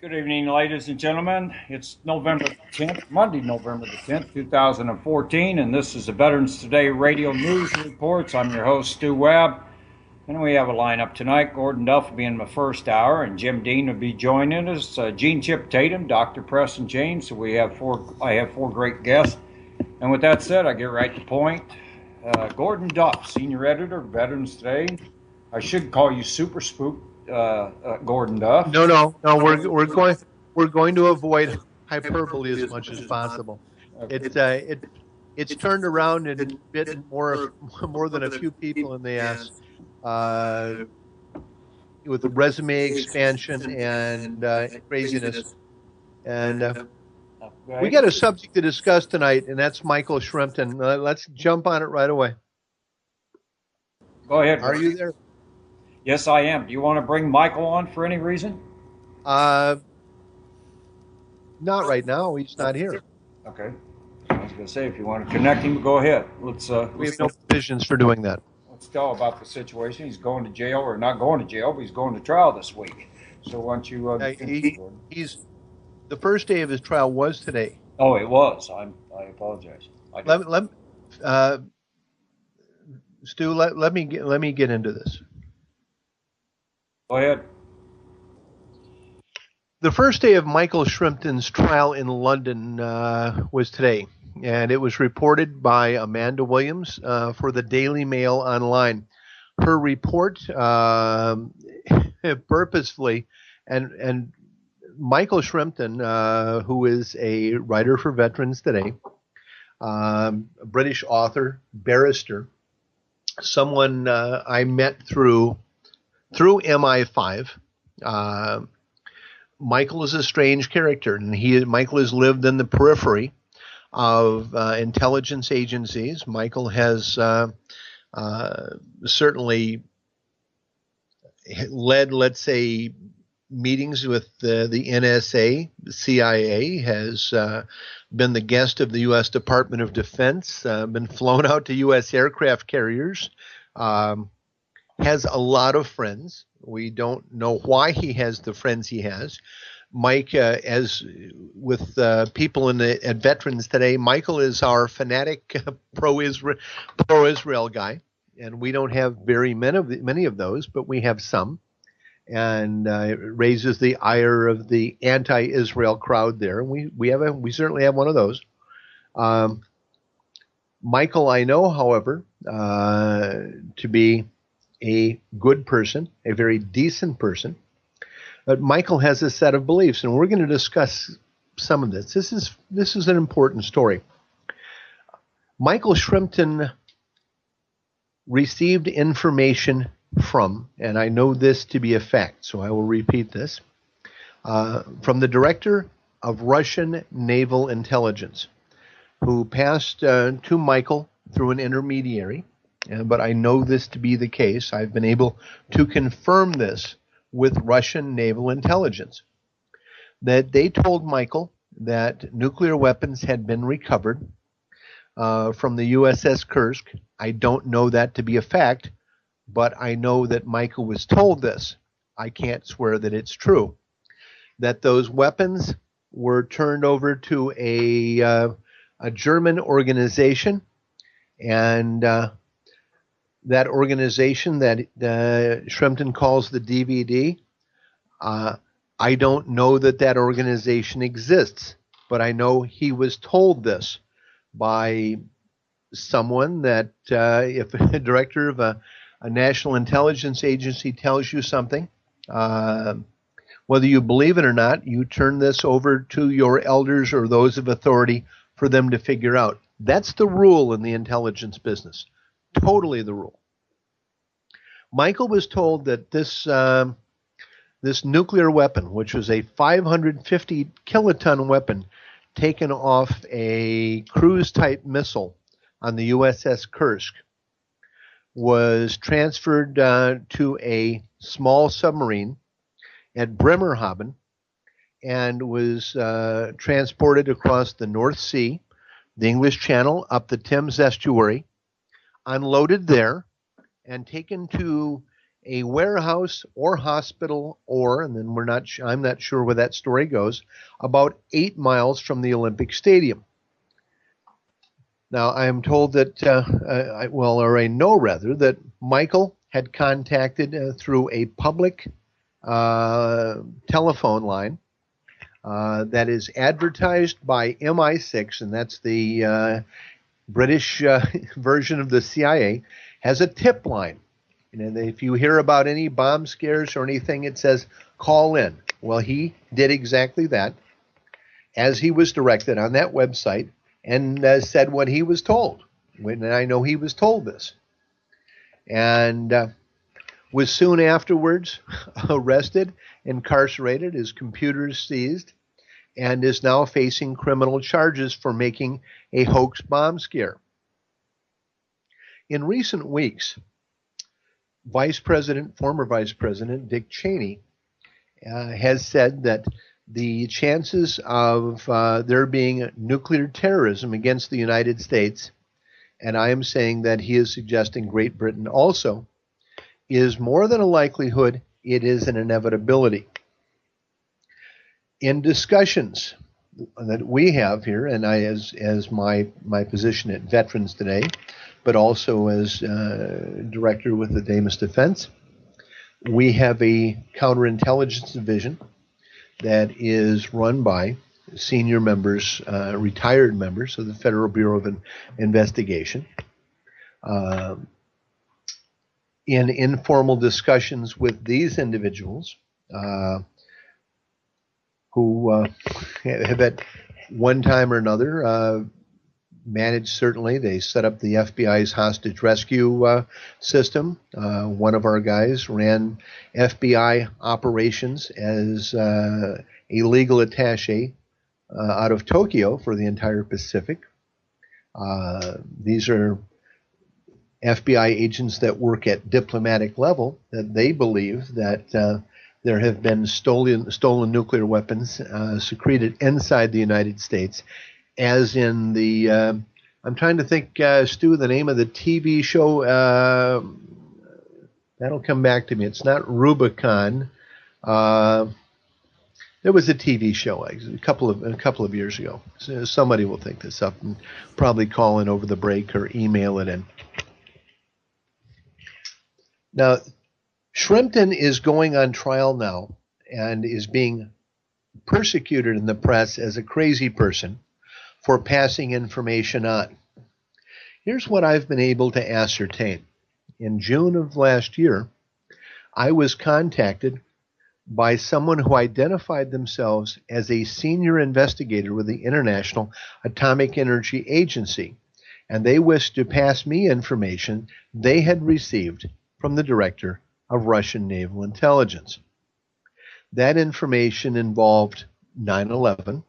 Good evening, ladies and gentlemen. It's November 10th, Monday, November the 10th, 2014, and this is the Veterans Today Radio News Reports. I'm your host, Stu Webb, and we have a lineup tonight. Gordon Duff will be in the first hour, and Jim Dean will be joining us. Gene Chip Tatum, Dr. Preston James. So I have four great guests. And with that said, I get right to the point. Gordon Duff, Senior Editor, Veterans Today. I should call you Super Spook. Gordon Duff. No. We're going to avoid hyperbole as much as possible. Okay. It's turned around and bitten more than a few people in the ass with the resume expansion and craziness. And we got a subject to discuss tonight, and that's Michael Shrimpton. Let's jump on it right away. Go ahead. Are you there? Yes, I am. Do you want to bring Michael on for any reason? Not right now. He's not here. Okay. I was going to say, if you want to connect him, go ahead. We have no provisions for doing that. Let's tell about the situation. He's going to jail, or not going to jail, but he's going to trial this week. So why don't you... The first day of his trial was today. Oh, it was. I apologize. Stu, let me get into this. Go ahead. The first day of Michael Shrimpton's trial in London was today, and it was reported by Amanda Williams for the Daily Mail Online. Her report purposefully, and Michael Shrimpton, who is a writer for Veterans Today, a British author, barrister, someone I met through MI5. Michael is a strange character, and Michael has lived in the periphery of intelligence agencies. Michael has certainly led, let's say, meetings with the NSA, the CIA, has been the guest of the U.S. Department of Defense, been flown out to U.S. aircraft carriers, has a lot of friends. We don't know why he has the friends he has. Mike, as with people at Veterans Today, Michael is our fanatic pro-Israel guy, and we don't have very many of those, but we have some, and it raises the ire of the anti-Israel crowd there. And we certainly have one of those. Michael, I know, however, to be a good person, a very decent person. But Michael has a set of beliefs, and we're going to discuss some of this. This is an important story. Michael Shrimpton received information from, and I know this to be a fact, so I will repeat this, from the director of Russian Naval Intelligence, who passed to Michael through an intermediary. But I know this to be the case. I've been able to confirm this with Russian naval intelligence, that they told Michael that nuclear weapons had been recovered from the USS Kursk. I don't know that to be a fact, but I know that Michael was told this. I can't swear that it's true. That those weapons were turned over to a German organization, and that organization that Shrimpton calls the DVD, I don't know that organization exists, but I know he was told this by someone that if a director of a national intelligence agency tells you something, whether you believe it or not, you turn this over to your elders or those of authority for them to figure out. That's the rule in the intelligence business. Totally the rule. Michael was told that this nuclear weapon, which was a 550 kiloton weapon taken off a cruise-type missile on the USS Kursk, was transferred to a small submarine at Bremerhaven and was transported across the North Sea, the English Channel, up the Thames estuary, unloaded there, and taken to a warehouse or hospital, or, and then I'm not sure where that story goes, about 8 miles from the Olympic Stadium. Now, I am told that, I know rather, that Michael had contacted through a public telephone line that is advertised by MI6, and that's the British version of the CIA, has a tip line. And if you hear about any bomb scares or anything, it says, call in. Well, he did exactly that, as he was directed on that website, and said what he was told. And I know he was told this. And was soon afterwards arrested, incarcerated, his computers seized, and is now facing criminal charges for making a hoax bomb scare. In recent weeks, former Vice President Dick Cheney has said that the chances of there being nuclear terrorism against the United States, and I am saying that he is suggesting Great Britain also, is more than a likelihood, it is an inevitability. In discussions that we have here, and I, as my position at Veterans Today, but also as director with the Damas Defense, we have a counterintelligence division that is run by senior members, retired members of the Federal Bureau of Investigation. In informal discussions with these individuals, who have at one time or another managed, certainly, they set up the FBI's hostage rescue system. One of our guys ran FBI operations as a legal attaché out of Tokyo for the entire Pacific. These are FBI agents that work at diplomatic level, that they believe that there have been stolen nuclear weapons secreted inside the United States, as in the, I'm trying to think, Stu, the name of the TV show, that'll come back to me. It's not Rubicon. There was a TV show a couple of years ago. So somebody will think this up and probably call in over the break or email it in. Now, Shrimpton is going on trial now and is being persecuted in the press as a crazy person for passing information on. Here's what I've been able to ascertain. In June of last year, I was contacted by someone who identified themselves as a senior investigator with the International Atomic Energy Agency, and they wished to pass me information they had received from the director of Russian naval intelligence. That information involved 9/11,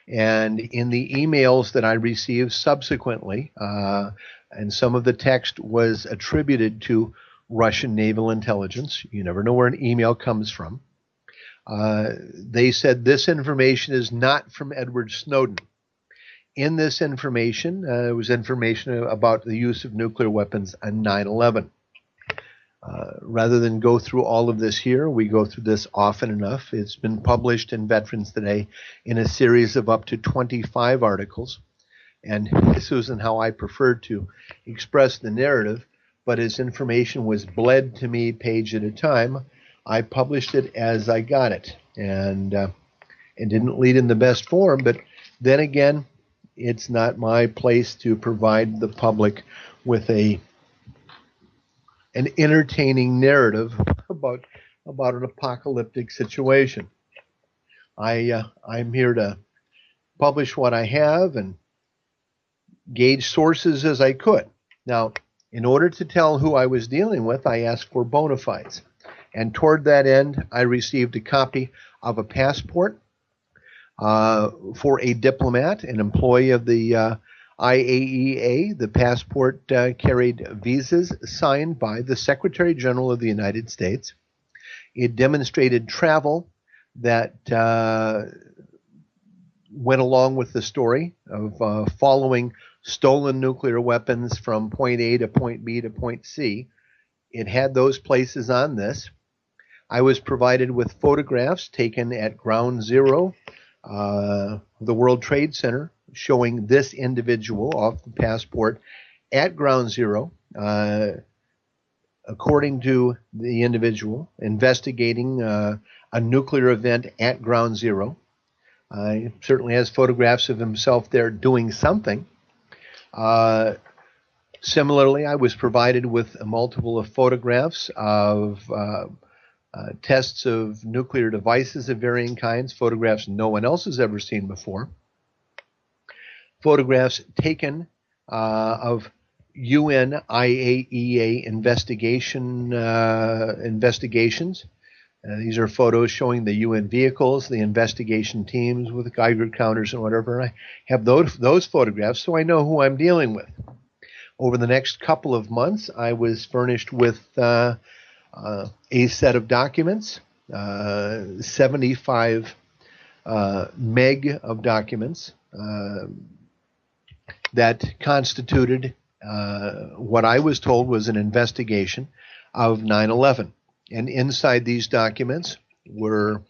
and in the emails that I received subsequently, and some of the text was attributed to Russian naval intelligence. You never know where an email comes from. They said this information is not from Edward Snowden. In this information, it was information about the use of nuclear weapons on 9/11. Rather than go through all of this here, we go through this often enough. It's been published in Veterans Today in a series of up to 25 articles. And this isn't how I prefer to express the narrative, but as information was bled to me page at a time, I published it as I got it. And it didn't lead in the best form, but then again, it's not my place to provide the public with an entertaining narrative about an apocalyptic situation. I'm here to publish what I have and gauge sources as I could. Now, in order to tell who I was dealing with, I asked for bona fides. And toward that end, I received a copy of a passport for a diplomat, an employee of the IAEA. The passport carried visas signed by the Secretary General of the United States. It demonstrated travel that went along with the story of following stolen nuclear weapons from point A to point B to point C it had those places on this. I was provided with photographs taken at Ground Zero, the World Trade Center, showing this individual off the passport at Ground Zero, according to the individual, investigating a nuclear event at Ground Zero. He certainly has photographs of himself there doing something. Similarly, I was provided with multiple photographs of tests of nuclear devices of varying kinds, photographs no one else has ever seen before, photographs taken of UN IAEA investigations. These are photos showing the UN vehicles, the investigation teams with Geiger counters and whatever. I have those photographs, so I know who I'm dealing with. Over the next couple of months, I was furnished with a set of documents, 75 meg of documents that constituted what I was told was an investigation of 9/11. And inside these documents were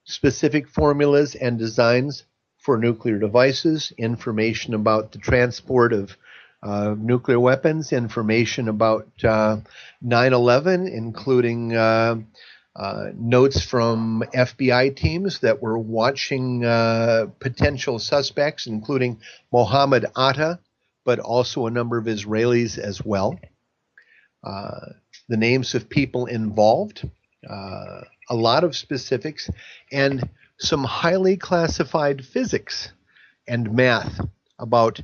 specific formulas and designs for nuclear devices, information about the transport of nuclear weapons, information about 9/11, including notes from FBI teams that were watching potential suspects, including Mohammed Atta, but also a number of Israelis as well. The names of people involved, a lot of specifics, and some highly classified physics and math about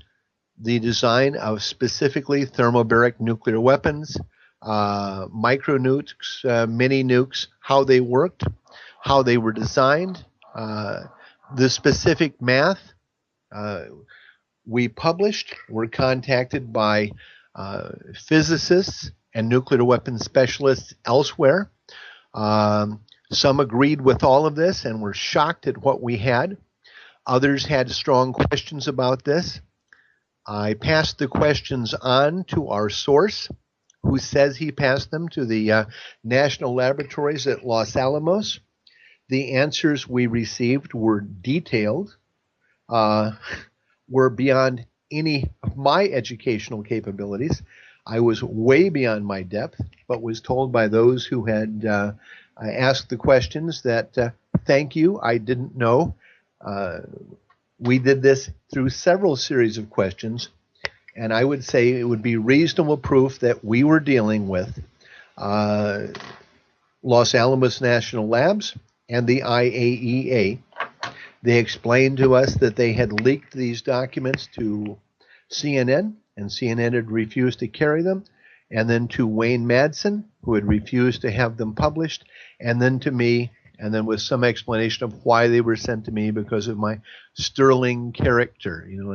the design of specifically thermobaric nuclear weapons, micro nukes, mini nukes, how they worked, how they were designed, the specific math. We published, were contacted by physicists and nuclear weapons specialists elsewhere. Some agreed with all of this and were shocked at what we had. Others had strong questions about this. I passed the questions on to our source, who says he passed them to the national laboratories at Los Alamos. The answers we received were detailed, were beyond any of my educational capabilities. I was way beyond my depth, but was told by those who had asked the questions that, thank you, I didn't know. We did this through several series of questions, and I would say it would be reasonable proof that we were dealing with Los Alamos National Labs and the IAEA. They explained to us that they had leaked these documents to CNN, and CNN had refused to carry them, and then to Wayne Madsen, who had refused to have them published, and then to me, and then with some explanation of why they were sent to me because of my sterling character. And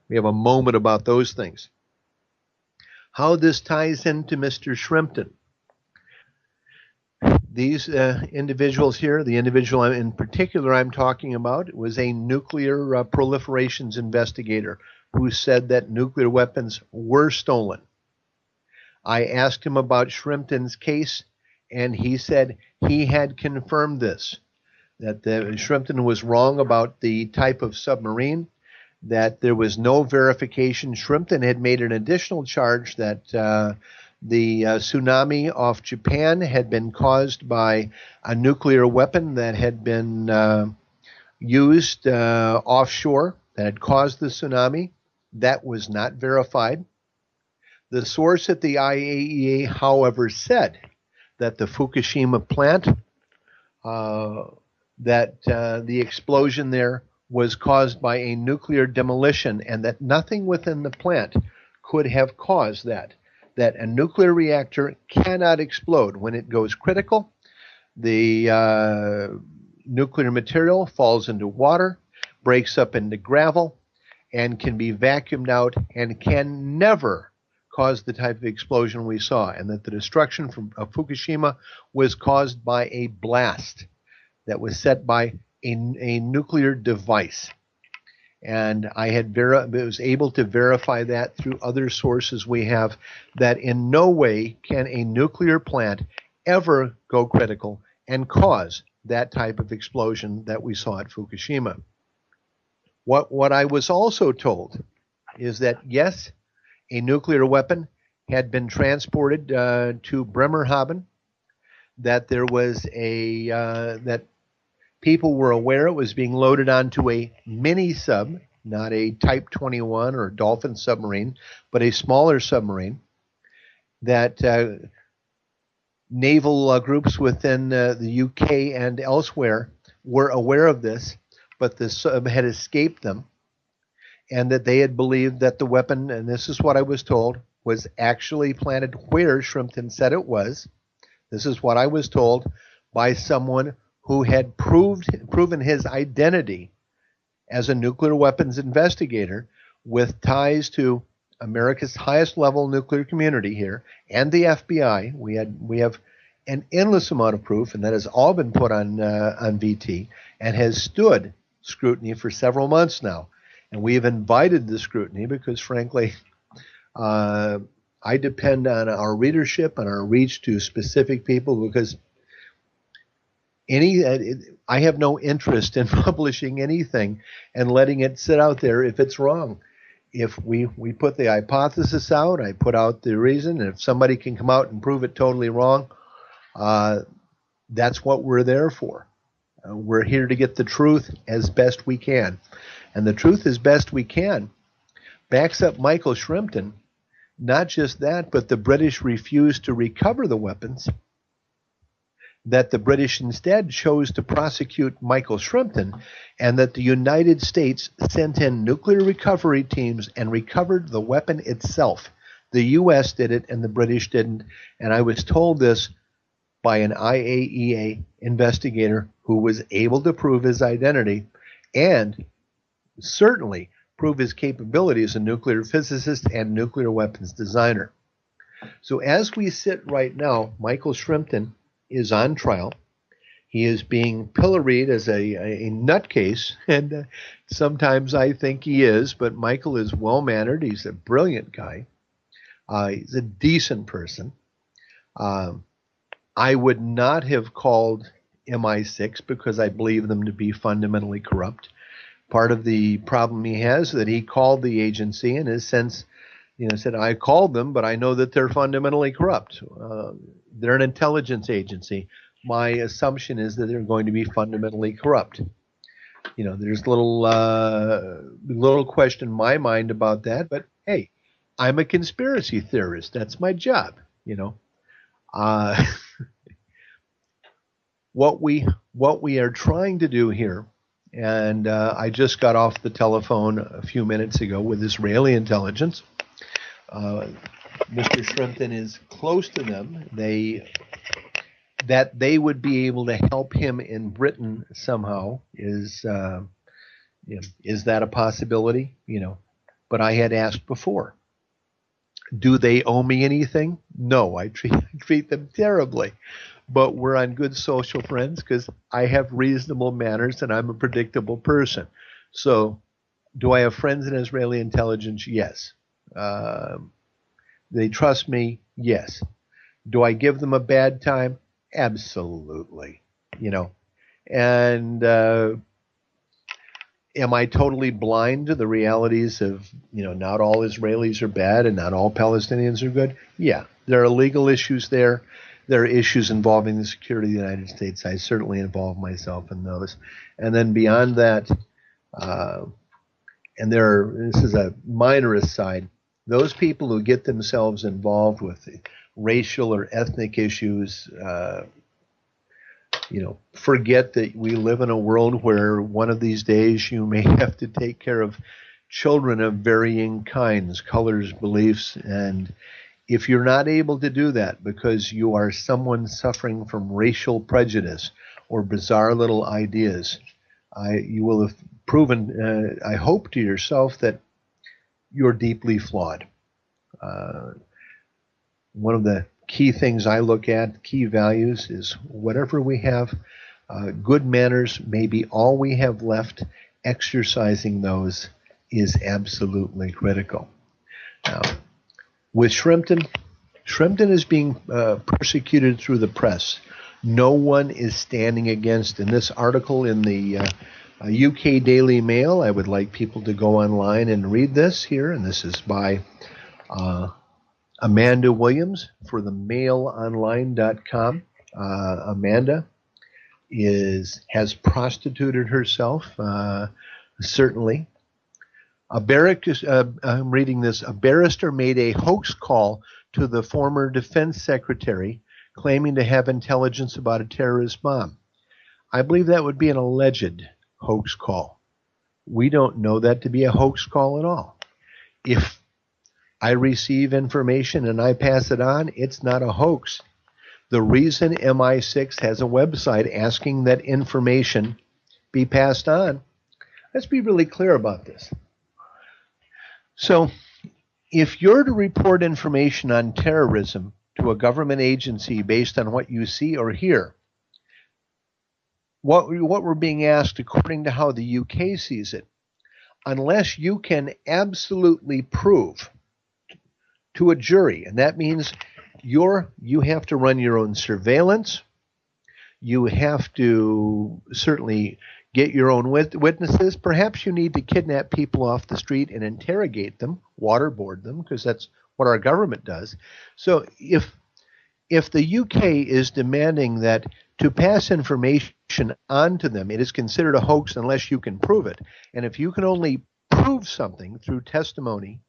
we have a moment about those things. How this ties into Mr. Shrimpton. These individuals here, the individual in particular I'm talking about, was a nuclear proliferations investigator who said that nuclear weapons were stolen. I asked him about Shrimpton's case, and he said he had confirmed this, that Shrimpton was wrong about the type of submarine, that there was no verification. Shrimpton had made an additional charge that the tsunami off Japan had been caused by a nuclear weapon that had been used offshore that had caused the tsunami. That was not verified. The source at the IAEA, however, said that the Fukushima plant, that the explosion there was caused by a nuclear demolition, and that nothing within the plant could have caused that. That a nuclear reactor cannot explode. When it goes critical, the nuclear material falls into water, breaks up into gravel, and can be vacuumed out and can never cause the type of explosion we saw, and that the destruction of Fukushima was caused by a blast that was set by a nuclear device. And I was able to verify that through other sources we have, that in no way can a nuclear plant ever go critical and cause that type of explosion that we saw at Fukushima. What I was also told is that, yes, a nuclear weapon had been transported to Bremerhaven, that there was that people were aware it was being loaded onto a mini sub, not a Type 21 or Dolphin submarine, but a smaller submarine, that naval groups within the UK and elsewhere were aware of this, but the sub had escaped them, and that they had believed that the weapon, and this is what I was told, was actually planted where Shrimpton said it was. This is what I was told by someone who had proven his identity as a nuclear weapons investigator with ties to America's highest level nuclear community here and the FBI. We have an endless amount of proof, and that has all been put on VT and has stood scrutiny for several months now. And we have invited the scrutiny because, frankly, I depend on our readership and our reach to specific people, because I have no interest in publishing anything and letting it sit out there if it's wrong. If we put the hypothesis out, I put out the reason, and if somebody can come out and prove it totally wrong, that's what we're there for. We're here to get the truth as best we can. And the truth as best we can backs up Michael Shrimpton. Not just that, but the British refused to recover the weapons, that the British instead chose to prosecute Michael Shrimpton, and that the United States sent in nuclear recovery teams and recovered the weapon itself. The U.S. did it and the British didn't. And I was told this by an IAEA investigator who was able to prove his identity and certainly prove his capability as a nuclear physicist and nuclear weapons designer. So as we sit right now, Michael Shrimpton is on trial. He is being pilloried as a nutcase, and sometimes I think he is, but Michael is well-mannered. He's a brilliant guy. He's a decent person. I would not have called MI6 because I believe them to be fundamentally corrupt. Part of the problem he has is that he called the agency in his sense, said, I called them, but I know that they're fundamentally corrupt. They're an intelligence agency. My assumption is that they're going to be fundamentally corrupt. There's little question in my mind about that, but hey, I'm a conspiracy theorist. That's my job, What we are trying to do here, and I just got off the telephone a few minutes ago with Israeli intelligence. Mr. Shrimpton is close to them. That they would be able to help him in Britain somehow is that a possibility? But I had asked before. Do they owe me anything? No, I treat them terribly. But we're on good social friends because I have reasonable manners and I'm a predictable person. So do I have friends in Israeli intelligence? Yes. They trust me? Yes. Do I give them a bad time? Absolutely. And am I totally blind to the realities of, not all Israelis are bad and not all Palestinians are good? Yeah, there are legal issues there. There are issues involving the security of the United States. I certainly involve myself in those. And then beyond that, and this is a minor aside, those people who get themselves involved with racial or ethnic issues, forget that we live in a world where one of these days you may have to take care of children of varying kinds, colors, beliefs, and if you're not able to do that because you are someone suffering from racial prejudice or bizarre little ideas, you will have proven, I hope, to yourself that you're deeply flawed. One of the key things I look at, key values, is whatever we have, good manners may be all we have left, exercising those is absolutely critical. Now, with Shrimpton is being persecuted through the press. No one is standing against. In this article in the UK Daily Mail, I would like people to go online and read this here, and this is by Amanda Williams for the mailonline.com. Amanda has prostituted herself, certainly. I'm reading this. A barrister made a hoax call to the former defense secretary claiming to have intelligence about a terrorist bomb. I believe that would be an alleged hoax call. We don't know that to be a hoax call at all. If I receive information and I pass it on, it's not a hoax. The reason MI6 has a website asking that information be passed on, let's be really clear about this. So, if you're to report information on terrorism to a government agency based on what you see or hear, what we're being asked, according to how the UK sees it, unless you can absolutely prove to a jury, and that means you have to run your own surveillance, you have to certainly get your own witnesses. Perhaps you need to kidnap people off the street and interrogate them, waterboard them, because that's what our government does. So if the UK is demanding that to pass information on to them, it is considered a hoax unless you can prove it. And if you can only prove something through testimony,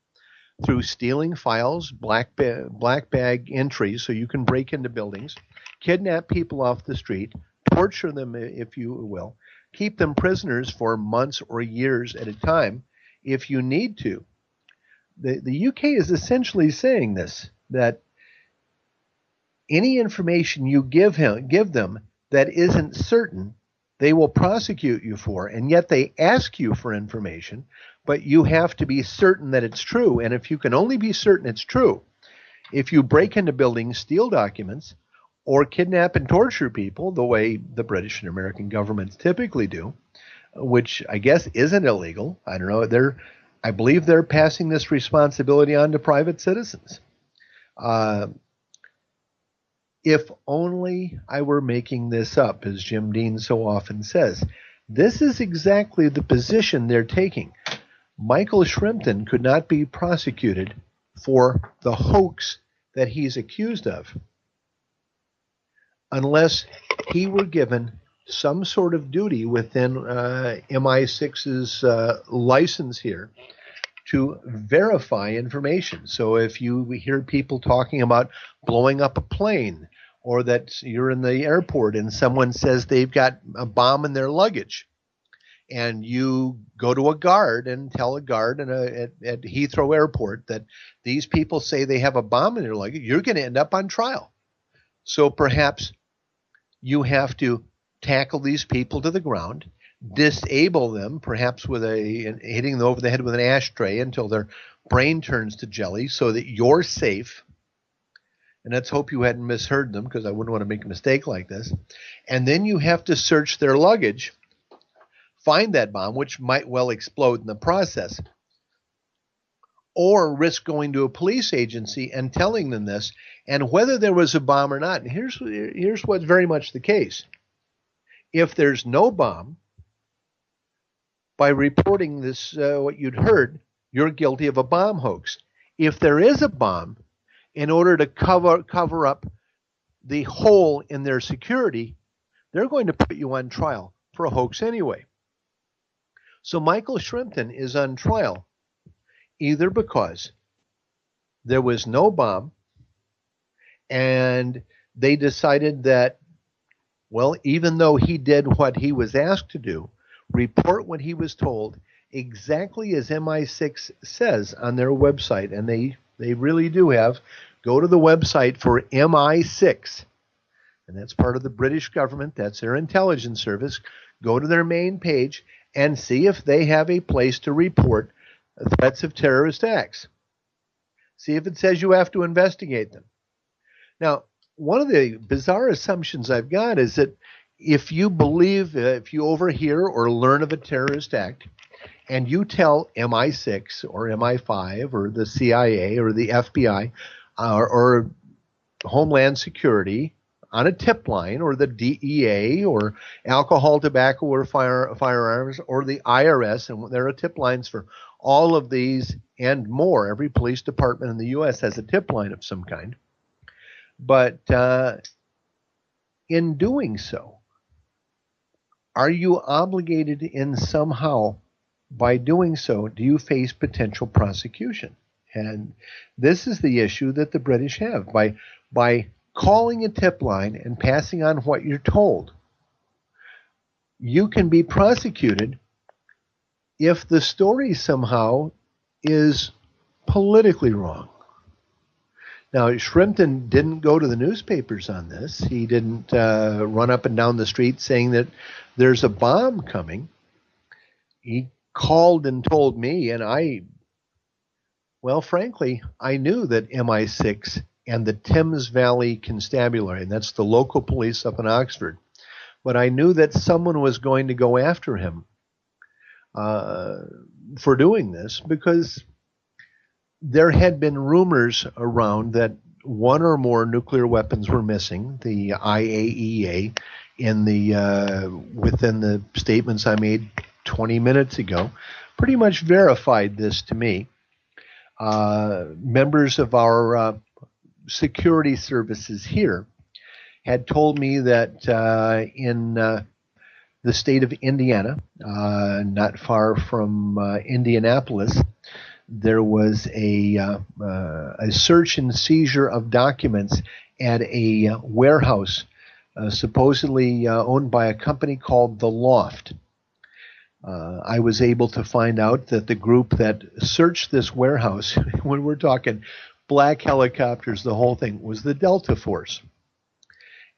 through stealing files, black bag entries, so you can break into buildings, kidnap people off the street, torture them, if you will, keep them prisoners for months or years at a time if you need to. The UK is essentially saying this, that any information you give them that isn't certain, they will prosecute you for, and yet they ask you for information, but you have to be certain that it's true. And if you can only be certain it's true, if you break into buildings, steal documents, or kidnap and torture people the way the British and American governments typically do, which I guess isn't illegal. I don't know. I believe they're passing this responsibility on to private citizens. If only I were making this up, as Jim Dean so often says. This is exactly the position they're taking. Michael Shrimpton could not be prosecuted for the hoax that he's accused of unless he were given some sort of duty within MI6's license here to verify information. So if you hear people talking about blowing up a plane, or that you're in the airport and someone says they've got a bomb in their luggage, and you go to a guard and tell a guard at Heathrow Airport that these people say they have a bomb in their luggage, you're going to end up on trial. So perhaps you have to tackle these people to the ground, disable them, perhaps with hitting them over the head with an ashtray until their brain turns to jelly, so that you're safe. And let's hope you hadn't misheard them, because I wouldn't want to make a mistake like this. And then you have to search their luggage, find that bomb, which might well explode in the process, or risk going to a police agency and telling them this, and whether there was a bomb or not. And here's what's very much the case. If there's no bomb, by reporting this, what you'd heard, you're guilty of a bomb hoax. If there is a bomb, in order to cover up the hole in their security, they're going to put you on trial for a hoax anyway. So Michael Shrimpton is on trial either because there was no bomb and they decided that, well, even though he did what he was asked to do, report what he was told exactly as MI6 says on their website, and they really do have, go to the website for MI6, and that's part of the British government, that's their intelligence service. Go to their main page and see if they have a place to report threats of terrorist acts. See if it says you have to investigate them. Now, one of the bizarre assumptions I've got is that if you believe, if you overhear or learn of a terrorist act, and you tell MI6 or MI5 or the CIA or the FBI or Homeland Security on a tip line, or the DEA or alcohol, tobacco, or firearms, or the IRS, and there are tip lines for all of these and more. Every police department in the U.S. has a tip line of some kind. But in doing so, are you obligated in somehow? By doing so, do you face potential prosecution? And this is the issue that the British have. By calling a tip line and passing on what you're told, you can be prosecuted if the story somehow is politically wrong. Now, Shrimpton didn't go to the newspapers on this. He didn't run up and down the street saying that there's a bomb coming. He called and told me, and frankly, I knew that MI6 and the Thames Valley Constabulary, and that's the local police up in Oxford, but I knew that someone was going to go after him for doing this, because there had been rumors around that one or more nuclear weapons were missing. The IAEA, within the statements I made 20 minutes ago, pretty much verified this to me. Members of our security services here had told me that in the state of Indiana, not far from Indianapolis, there was a search and seizure of documents at a warehouse supposedly owned by a company called The Loft. I was able to find out that the group that searched this warehouse, when we're talking black helicopters, the whole thing, was the Delta Force.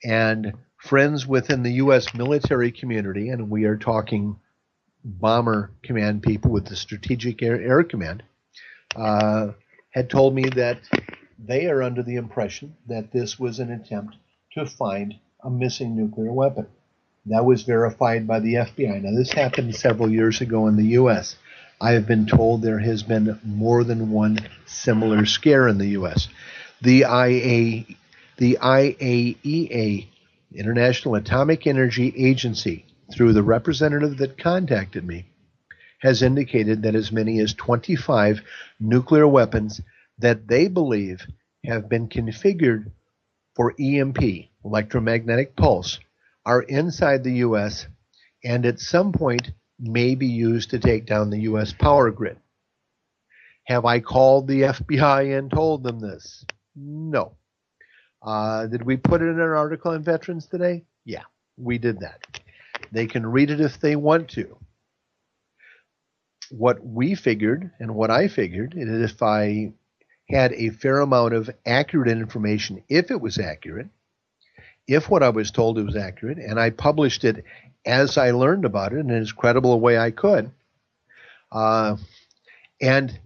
And friends within the U.S. military community, and we are talking bomber command people with the Strategic Air Command, had told me that they are under the impression that this was an attempt to find a missing nuclear weapon. That was verified by the FBI. Now, this happened several years ago in the U.S. I have been told there has been more than one similar scare in the U.S. The IAEA, International Atomic Energy Agency, through the representative that contacted me, has indicated that as many as 25 nuclear weapons that they believe have been configured for EMP, electromagnetic pulse, are inside the U.S. and at some point may be used to take down the U.S. power grid. Have I called the FBI and told them this? No. Did we put it in an article on Veterans Today? Yeah, we did that. They can read it if they want to. What we figured and what I figured is if I had a fair amount of accurate information, if it was accurate, if what I was told was accurate, and I published it as I learned about it in as credible a way I could, and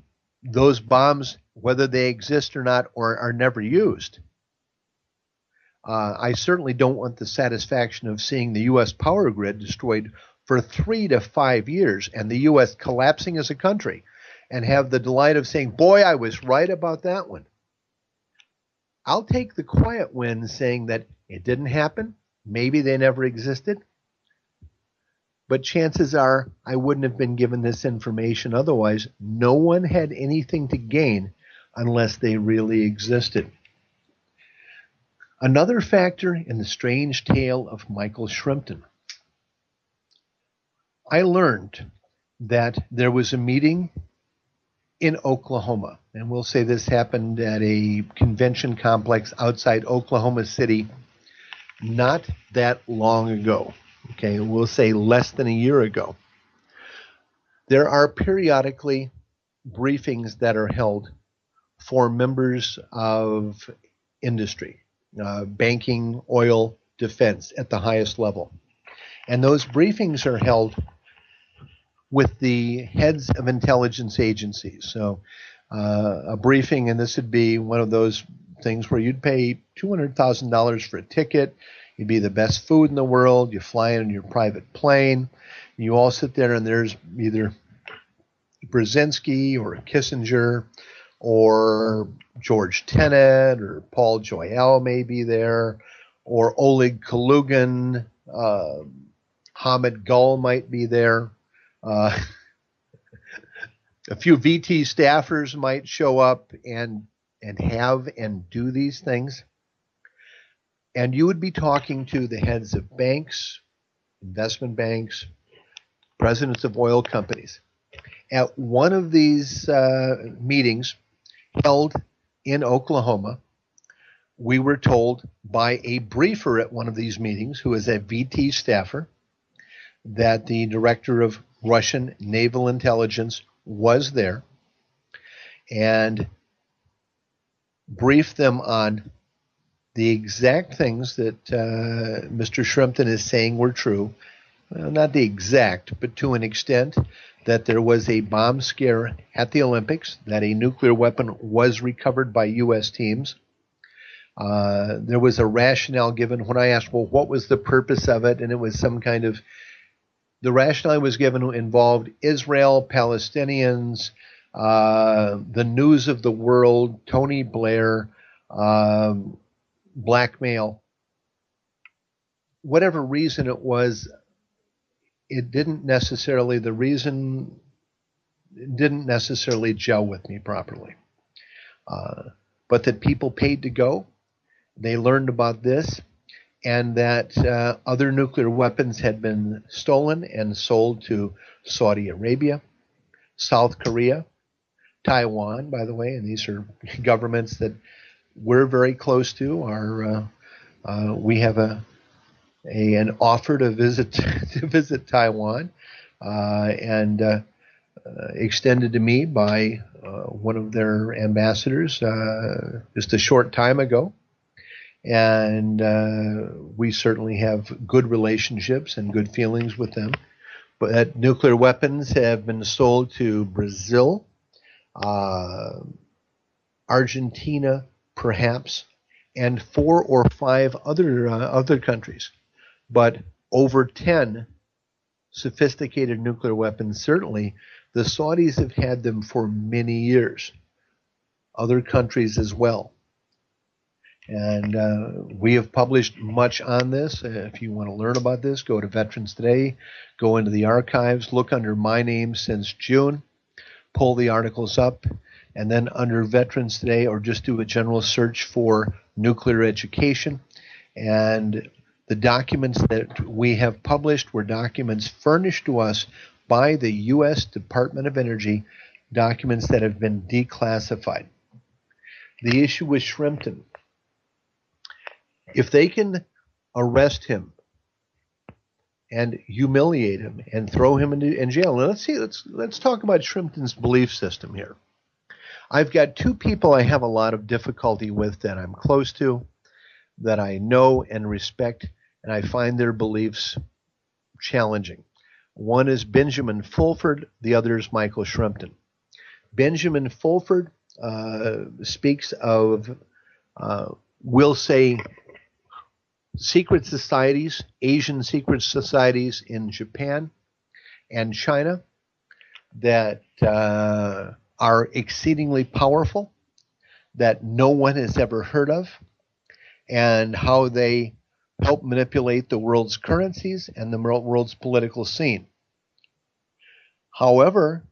those bombs, whether they exist or not, or are never used, I certainly don't want the satisfaction of seeing the U.S. power grid destroyed for 3 to 5 years and the U.S. collapsing as a country, and have the delight of saying, boy, I was right about that one. I'll take the quiet win saying that it didn't happen. Maybe they never existed. But chances are I wouldn't have been given this information otherwise. No one had anything to gain unless they really existed. Another factor in the strange tale of Michael Shrimpton. I learned that there was a meeting in Oklahoma, and we'll say this happened at a convention complex outside Oklahoma City not that long ago. Okay, we'll say less than a year ago. There are periodically briefings that are held for members of industry, banking, oil, defense at the highest level. And those briefings are held with the heads of intelligence agencies. So a briefing, and this would be one of those things where you'd pay $200,000 for a ticket. You'd be the best food in the world. You fly in your private plane. You all sit there, and there's either Brzezinski or Kissinger or George Tenet or Paul Joyal may be there, or Oleg Kalugin, Hamid Gul might be there. A few VT staffers might show up and have and do these things. And you would be talking to the heads of banks, investment banks, presidents of oil companies. At one of these meetings held in Oklahoma, we were told by a briefer at one of these meetings, who is a VT staffer, that the director of Russian naval intelligence was there and briefed them on the exact things that Mr. Shrimpton is saying were true. Well, not the exact, but to an extent, that there was a bomb scare at the Olympics, that a nuclear weapon was recovered by U.S. teams. There was a rationale given when I asked, well, what was the purpose of it? And it was some kind of, the rationale was given involved Israel, Palestinians, the news of the world, Tony Blair, blackmail. Whatever reason it was, it didn't necessarily, the reason didn't necessarily gel with me properly. But that people paid to go, they learned about this, and that other nuclear weapons had been stolen and sold to Saudi Arabia, South Korea, Taiwan, by the way, and these are governments that we're very close to. We have an offer to visit Taiwan, and extended to me by one of their ambassadors just a short time ago. And we certainly have good relationships and good feelings with them. But nuclear weapons have been sold to Brazil, Argentina, perhaps, and 4 or 5 other countries. But over 10 sophisticated nuclear weapons, certainly. The Saudis have had them for many years. Other countries as well. And we have published much on this. If you want to learn about this, go to Veterans Today, go into the archives, look under my name since June, pull the articles up, and then under Veterans Today, or just do a general search for nuclear education. And the documents that we have published were documents furnished to us by the U.S. Department of Energy, documents that have been declassified. The issue with Shrimpton, if they can arrest him and humiliate him and throw him in jail. Now let's talk about Shrimpton's belief system here. I've got 2 people I have a lot of difficulty with that I'm close to, that I know and respect, and I find their beliefs challenging. One is Benjamin Fulford, the other is Michael Shrimpton. Benjamin Fulford speaks of, we'll say, secret societies, Asian secret societies in Japan and China that are exceedingly powerful, that no one has ever heard of, and how they help manipulate the world's currencies and the world's political scene. However,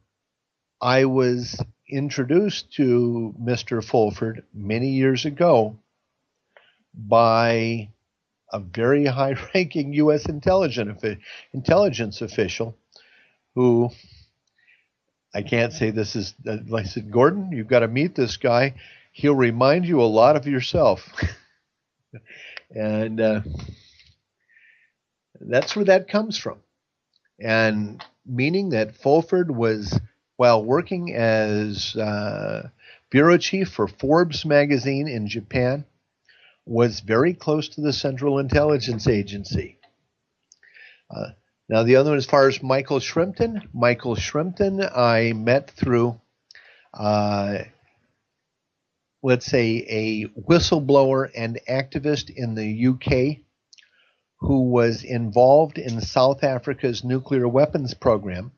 I was introduced to Mr. Fulford many years ago by a very high-ranking U.S. intelligence official who, I can't say this is, I said, Gordon, you've got to meet this guy. He'll remind you a lot of yourself. And that's where that comes from. And meaning that Fulford was, while working as bureau chief for Forbes magazine in Japan, was very close to the Central Intelligence Agency. Now, the other one, as far as Michael Shrimpton, I met through, let's say, a whistleblower and activist in the UK who was involved in South Africa's nuclear weapons program.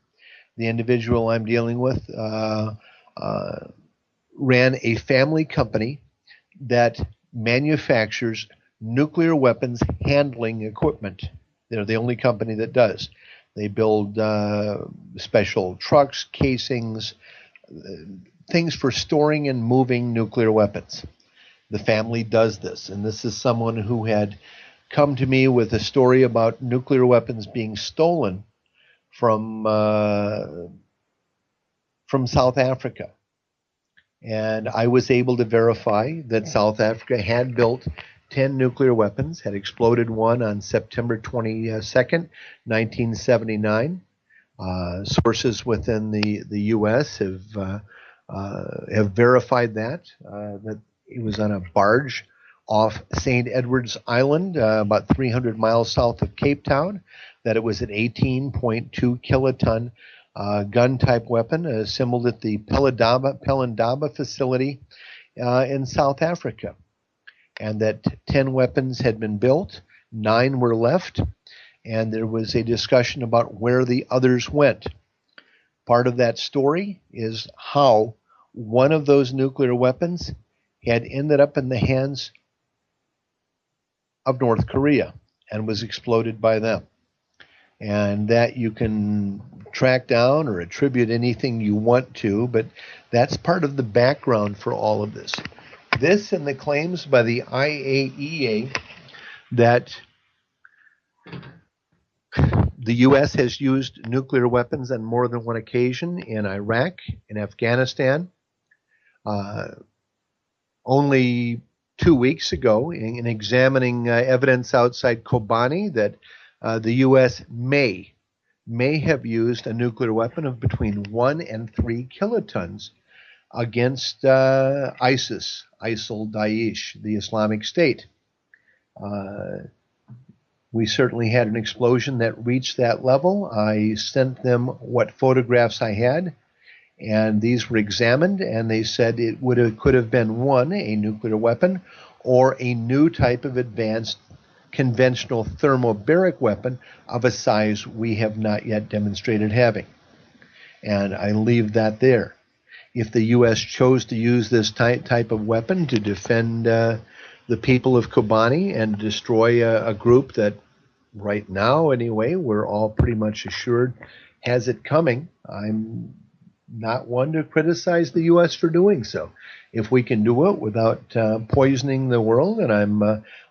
The individual I'm dealing with ran a family company that manufactures nuclear weapons handling equipment. They're the only company that does. They build special trucks, casings, things for storing and moving nuclear weapons. The family does this, and this is someone who had come to me with a story about nuclear weapons being stolen from South Africa. And I was able to verify that South Africa had built 10 nuclear weapons, had exploded one on September 22nd, 1979. Sources within the U.S. have verified that it was on a barge off St. Edward's Island, about 300 miles south of Cape Town, that it was an 18.2 kiloton gun-type weapon assembled at the Pelindaba facility in South Africa, and that 10 weapons had been built, 9 were left, and there was a discussion about where the others went. Part of that story is how one of those nuclear weapons had ended up in the hands of North Korea and was exploded by them. And that you can track down or attribute anything you want to, but that's part of the background for all of this. This and the claims by the IAEA that the U.S. has used nuclear weapons on more than one occasion in Iraq, in Afghanistan. Only 2 weeks ago, in examining evidence outside Kobani, that the U.S. may have used a nuclear weapon of between 1 and 3 kilotons against ISIL, Daesh, the Islamic State. We certainly had an explosion that reached that level. I sent them what photographs I had, and these were examined, and they said it could have been one, a nuclear weapon, or a new type of advanced conventional thermobaric weapon of a size we have not yet demonstrated having. And I leave that there. If the U.S. chose to use this type of weapon to defend the people of Kobani and destroy a group that right now, anyway, we're all pretty much assured has it coming, I'm not one to criticize the U.S. for doing so. If we can do it without poisoning the world, and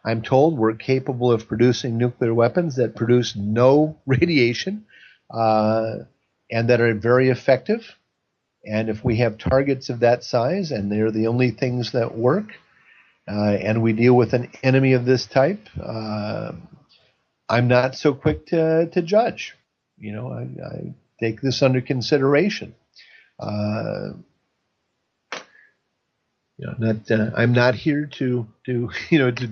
I'm told we're capable of producing nuclear weapons that produce no radiation and that are very effective, and if we have targets of that size and they're the only things that work, and we deal with an enemy of this type, I'm not so quick to judge. You know, I take this under consideration. I'm not here to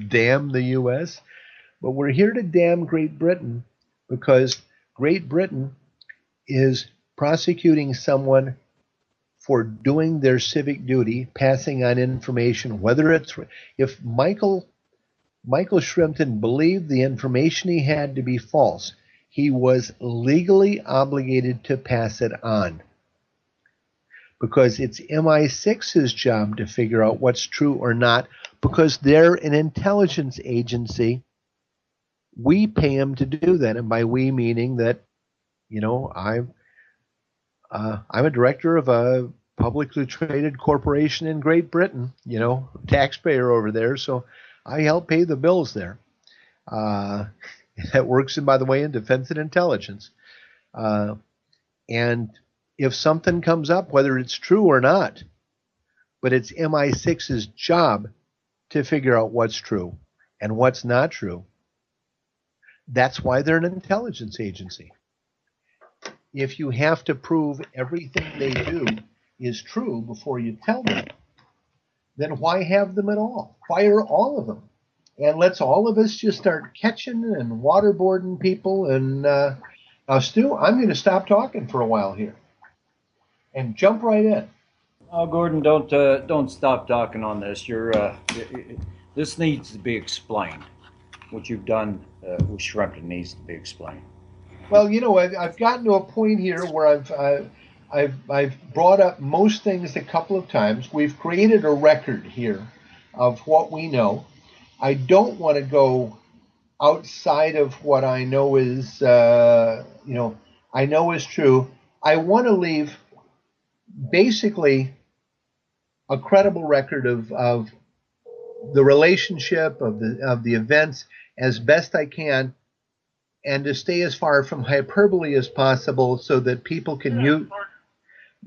damn the U.S., but we're here to damn Great Britain because Great Britain is prosecuting someone for doing their civic duty, passing on information, whether if Michael Shrimpton believed the information he had to be false, he was legally obligated to pass it on. Because it's MI6's job to figure out what's true or not, because they're an intelligence agency. We pay them to do that, and by we meaning that, I'm a director of a publicly traded corporation in Great Britain, taxpayer over there, so I help pay the bills there. That works, by the way, in defense and intelligence. And if something comes up, whether it's true or not, but it's MI6's job to figure out what's true and what's not true, that's why they're an intelligence agency. If you have to prove everything they do is true before you tell them, then why have them at all? Fire all of them. And let's all of us just start catching and waterboarding people. And now, Stu, I'm going to stop talking for a while here and jump right in. Oh, Gordon, don't stop talking on this. This needs to be explained. what you've done with Shrimpton needs to be explained. Well, I've gotten to a point here where I've brought up most things a couple of times. We've created a record here of what we know. I don't want to go outside of what I know is, I know is true. I want to leave basically a credible record of the relationship of the events as best I can, and to stay as far from hyperbole as possible so that people can use.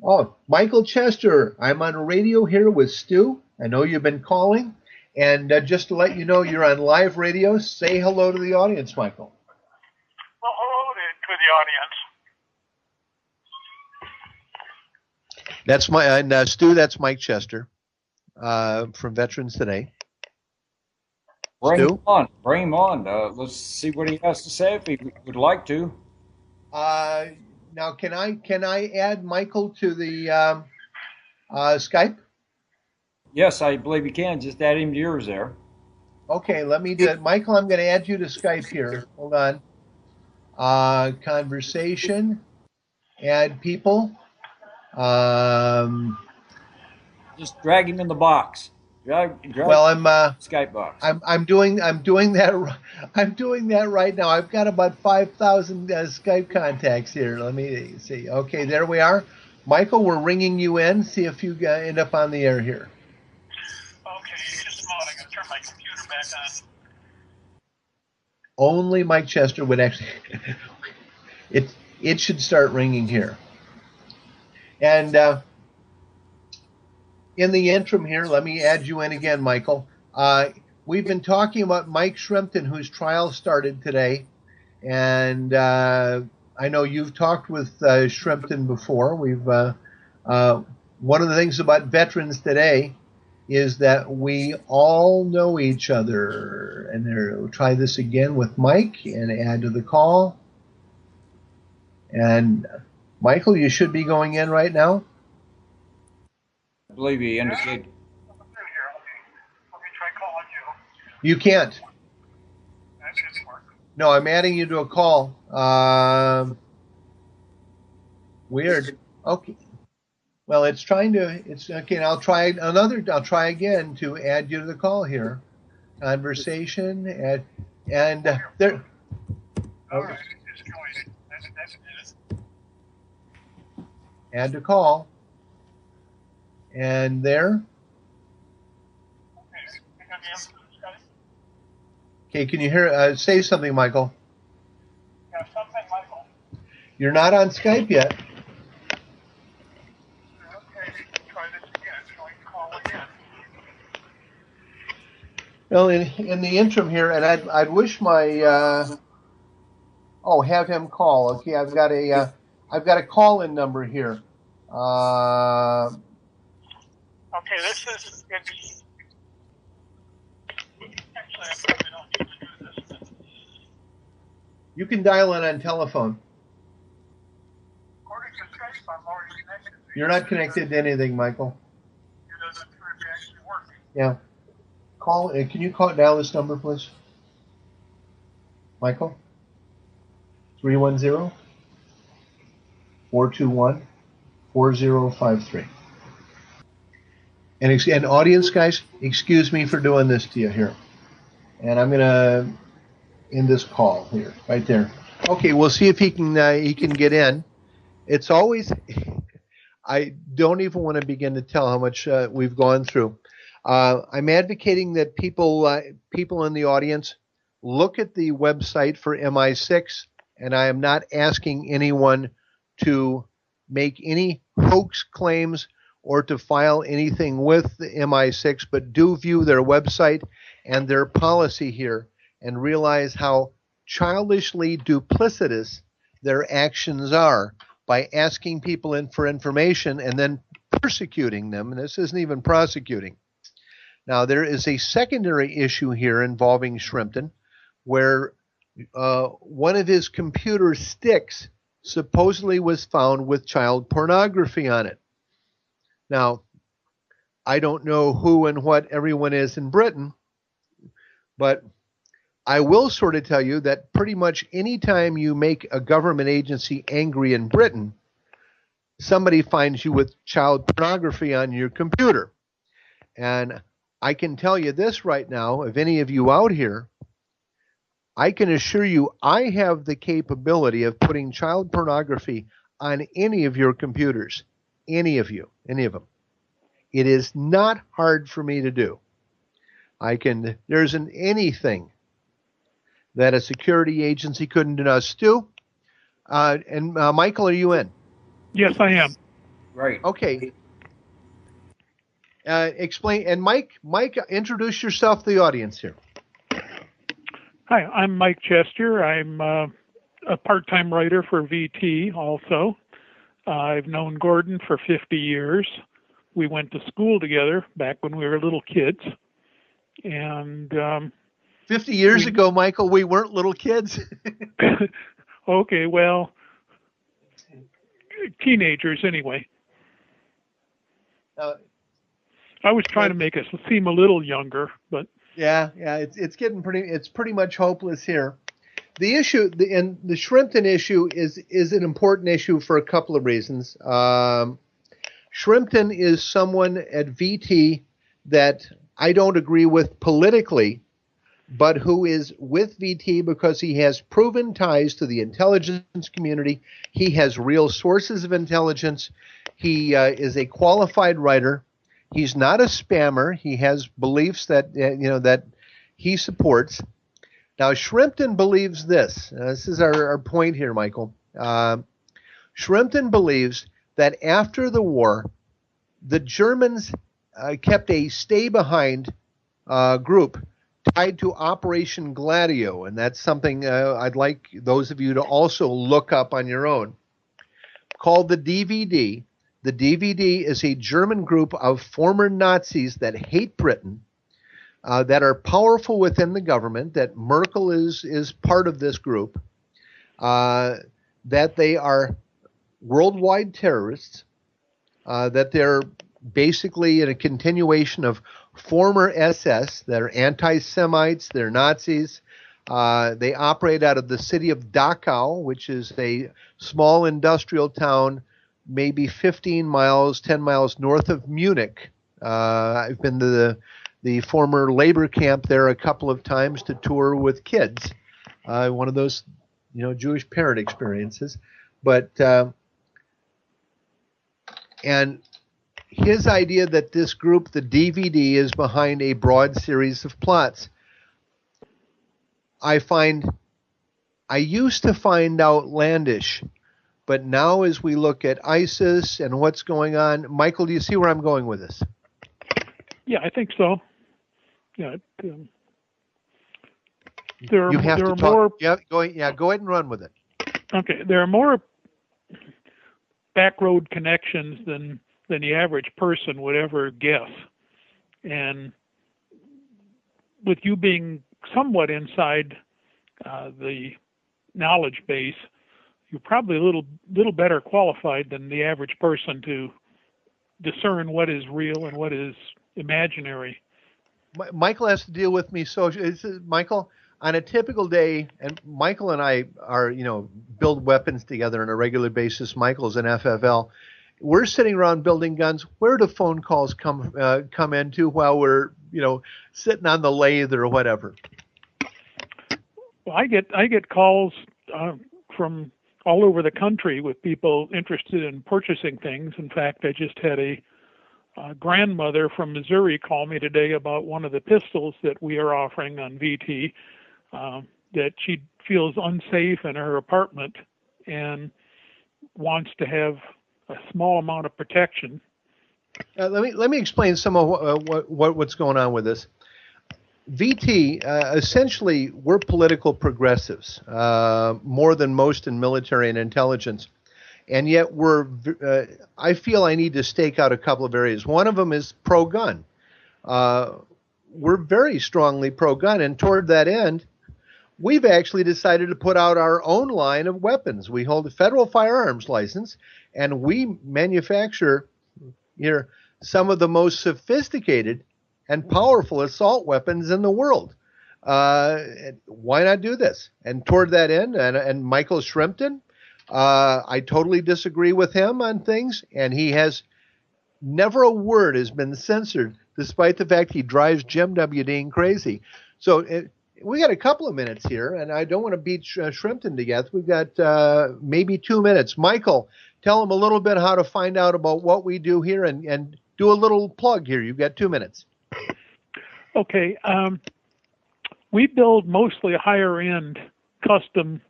Oh, Michael Chester, I'm on radio here with Stu. I know you've been calling, and just to let you know, you're on live radio. Say hello to the audience, Michael. Well, hello to the audience. That's Stu. That's Mike Chester from Veterans Today. Bring him on. Bring him on. Let's see what he has to say if he would like to. Now, can I add Michael to the Skype? Yes, I believe you can. Just add him to yours there. Okay, let me do it. Michael, I'm going to add you to Skype here. Hold on. Conversation. Add people. Just drag him in the box. Drag well, I'm Skype box. I'm doing that right now. I've got about 5,000 Skype contacts here. Let me see. Okay, there we are. Michael, we're ringing you in. See if you end up on the air here. Okay, just a moment. I'm going to turn my computer back on. Only Mike Chester would actually. It should start ringing here. And in the interim here, let me add you in again, Michael. We've been talking about Mike Shrimpton, whose trial started today. And I know you've talked with Shrimpton before. We've one of the things about Veterans Today is that we all know each other. And we'll try this again with Mike and add to the call. And Michael, you should be going in right now. I believe he indicated. Let me try calling you. You can't. That didn't work. No, I'm adding you to a call. Weird. Okay. Well, it's trying to. It's okay. I'll try again to add you to the call here. Conversation and there. All right, it's joining. That's it. Add to call. And there. Okay, can you hear? Say something, Michael. Yeah, something, Michael. You're not on Skype yet. Okay, try this again. Shall I call again? Well, in the interim here, and I'd wish my have him call. Okay, I've got a call-in number here. Okay, this is. Actually, I probably don't need to do this. You can dial in on telephone. According to Skype, I'm already connected. You're not connected to anything, Michael. It doesn't appear to be actually working. Yeah. Can you dial this number, please? Michael? 310-421-4053. And audience, guys, excuse me for doing this to you here. And I'm going to end this call here, right there. Okay, we'll see if he can get in. It's always, I don't even want to begin to tell how much we've gone through. I'm advocating that people in the audience look at the website for MI6, and I am not asking anyone to make any hoax claims or to file anything with the MI6, but do view their website and their policy here and realize how childishly duplicitous their actions are by asking people in for information and then persecuting them. And this isn't even prosecuting. Now, there is a secondary issue here involving Shrimpton where one of his computer sticks supposedly was found with child pornography on it. Now, I don't know who and what everyone is in Britain, but I will sort of tell you that pretty much any time you make a government agency angry in Britain, somebody finds you with child pornography on your computer. And I can tell you this right now, if any of you out here, I can assure you I have the capability of putting child pornography on any of your computers. Any of you, any of them. It is not hard for me to do. There isn't anything that a security agency couldn't do. Michael, are you in? Yes, I am. Right. Okay. Explain. And Mike, introduce yourself to the audience here. Hi, I'm Mike Chester. I'm a part-time writer for VT also. I've known Gordon for 50 years. We went to school together back when we were little kids. And 50 years ago, Michael, we weren't little kids. Okay, well, teenagers anyway. I was trying to make us seem a little younger, but yeah, it's pretty much hopeless here. The issue, the Shrimpton issue is an important issue for a couple of reasons. Shrimpton is someone at VT that I don't agree with politically, but who is with VT because he has proven ties to the intelligence community. He has real sources of intelligence. He is a qualified writer. He's not a spammer. He has beliefs that that he supports. Now, Shrimpton believes this. This is our point here, Michael. Shrimpton believes that after the war, the Germans kept a stay-behind group tied to Operation Gladio, and that's something I'd like those of you to also look up on your own, called the DVD. The DVD is a German group of former Nazis that hate Britain, that are powerful within the government, that Merkel is part of this group, that they are worldwide terrorists, that they're basically in a continuation of former SS. They're anti-Semites, they're Nazis. They operate out of the city of Dachau, which is a small industrial town, maybe 15 miles, 10 miles north of Munich. I've been to the former labor camp there a couple of times to tour with kids. One of those, Jewish parent experiences. But and his idea that this group, the DVD, is behind a broad series of plots, I used to find outlandish, but now as we look at ISIS and what's going on, Michael, do you see where I'm going with this? yeah, I think so. Yeah, there are more. Yeah, go ahead and run with it. Okay, there are more backroad connections than the average person would ever guess, and with you being somewhat inside the knowledge base, you're probably a little better qualified than the average person to discern what is real and what is imaginary. Michael has to deal with me. So, Michael, on a typical day, and Michael and I are, build weapons together on a regular basis. Michael's an FFL. We're sitting around building guns. Where do phone calls come into while we're, sitting on the lathe or whatever? Well, I get calls from all over the country with people interested in purchasing things. In fact, I just had a grandmother from Missouri call me today about one of the pistols that we are offering on VT, that she feels unsafe in her apartment and wants to have a small amount of protection. Let me explain some of what's going on with this. VT, essentially, we're political progressives, more than most in military and intelligence. And yet I feel I need to stake out a couple of areas. One of them is pro-gun. We're very strongly pro-gun, and toward that end, we've actually decided to put out our own line of weapons. We hold a federal firearms license, and we manufacture here some of the most sophisticated and powerful assault weapons in the world. why not do this? And toward that end, and Michael Shrimpton, I totally disagree with him on things, and he has never a word has been censored, despite the fact he drives Jim W. Dean crazy. So we got a couple of minutes here, and I don't want to beat Shrimpton to death. We've got maybe 2 minutes. Michael, tell them a little bit how to find out about what we do here, and do a little plug here. You've got 2 minutes. Okay. We build mostly higher-end custom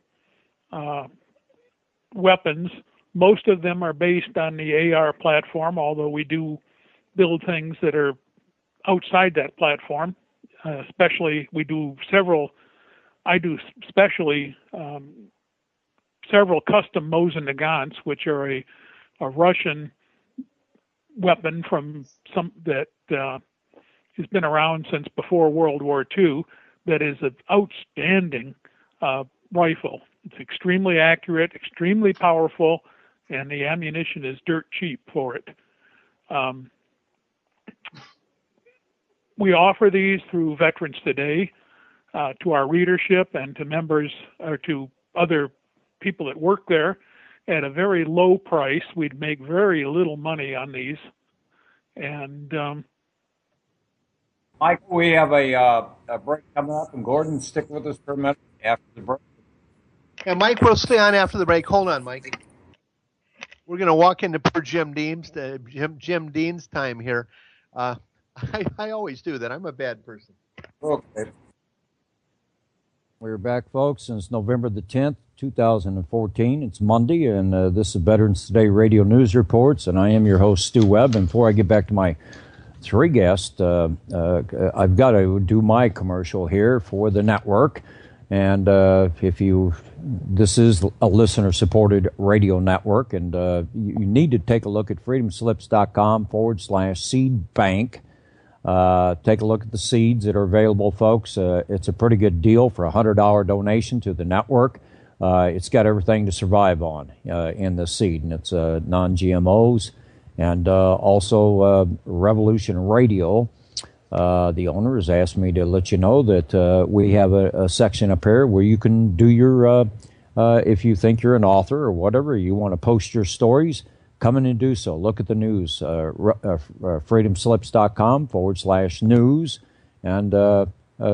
weapons. Most of them are based on the AR platform, although we do build things that are outside that platform. Especially, I do especially several custom Mosin Nagants, which are a Russian weapon from that has been around since before World War II. That is an outstanding rifle. It's extremely accurate, extremely powerful, and the ammunition is dirt cheap for it. We offer these through Veterans Today to our readership and to members or to other people that work there at a very low price. We'd make very little money on these. And Michael, we have a break coming up, and Gordon, stick with us for a minute after the break. Yeah, Mike, we'll stay on after the break. Hold on, Mike. We're going to walk into poor Jim Dean's time here. I always do that. I'm a bad person. Okay. We're back, folks, since November the 10th, 2014. It's Monday, and this is Veterans Today Radio News Reports, and I am your host, Stu Webb. And before I get back to my three guests, I've got to do my commercial here for the network. And this is a listener-supported radio network, and you need to take a look at freedomslips.com/seed bank. Take a look at the seeds that are available, folks. It's a pretty good deal for a $100 donation to the network. It's got everything to survive on in the seed, and it's non-GMOs, and also Revolution Radio. The owner has asked me to let you know that we have a section up here where you can do your, if you think you're an author or whatever, you want to post your stories, come in and do so. Look at the news, freedomslips.com/news, and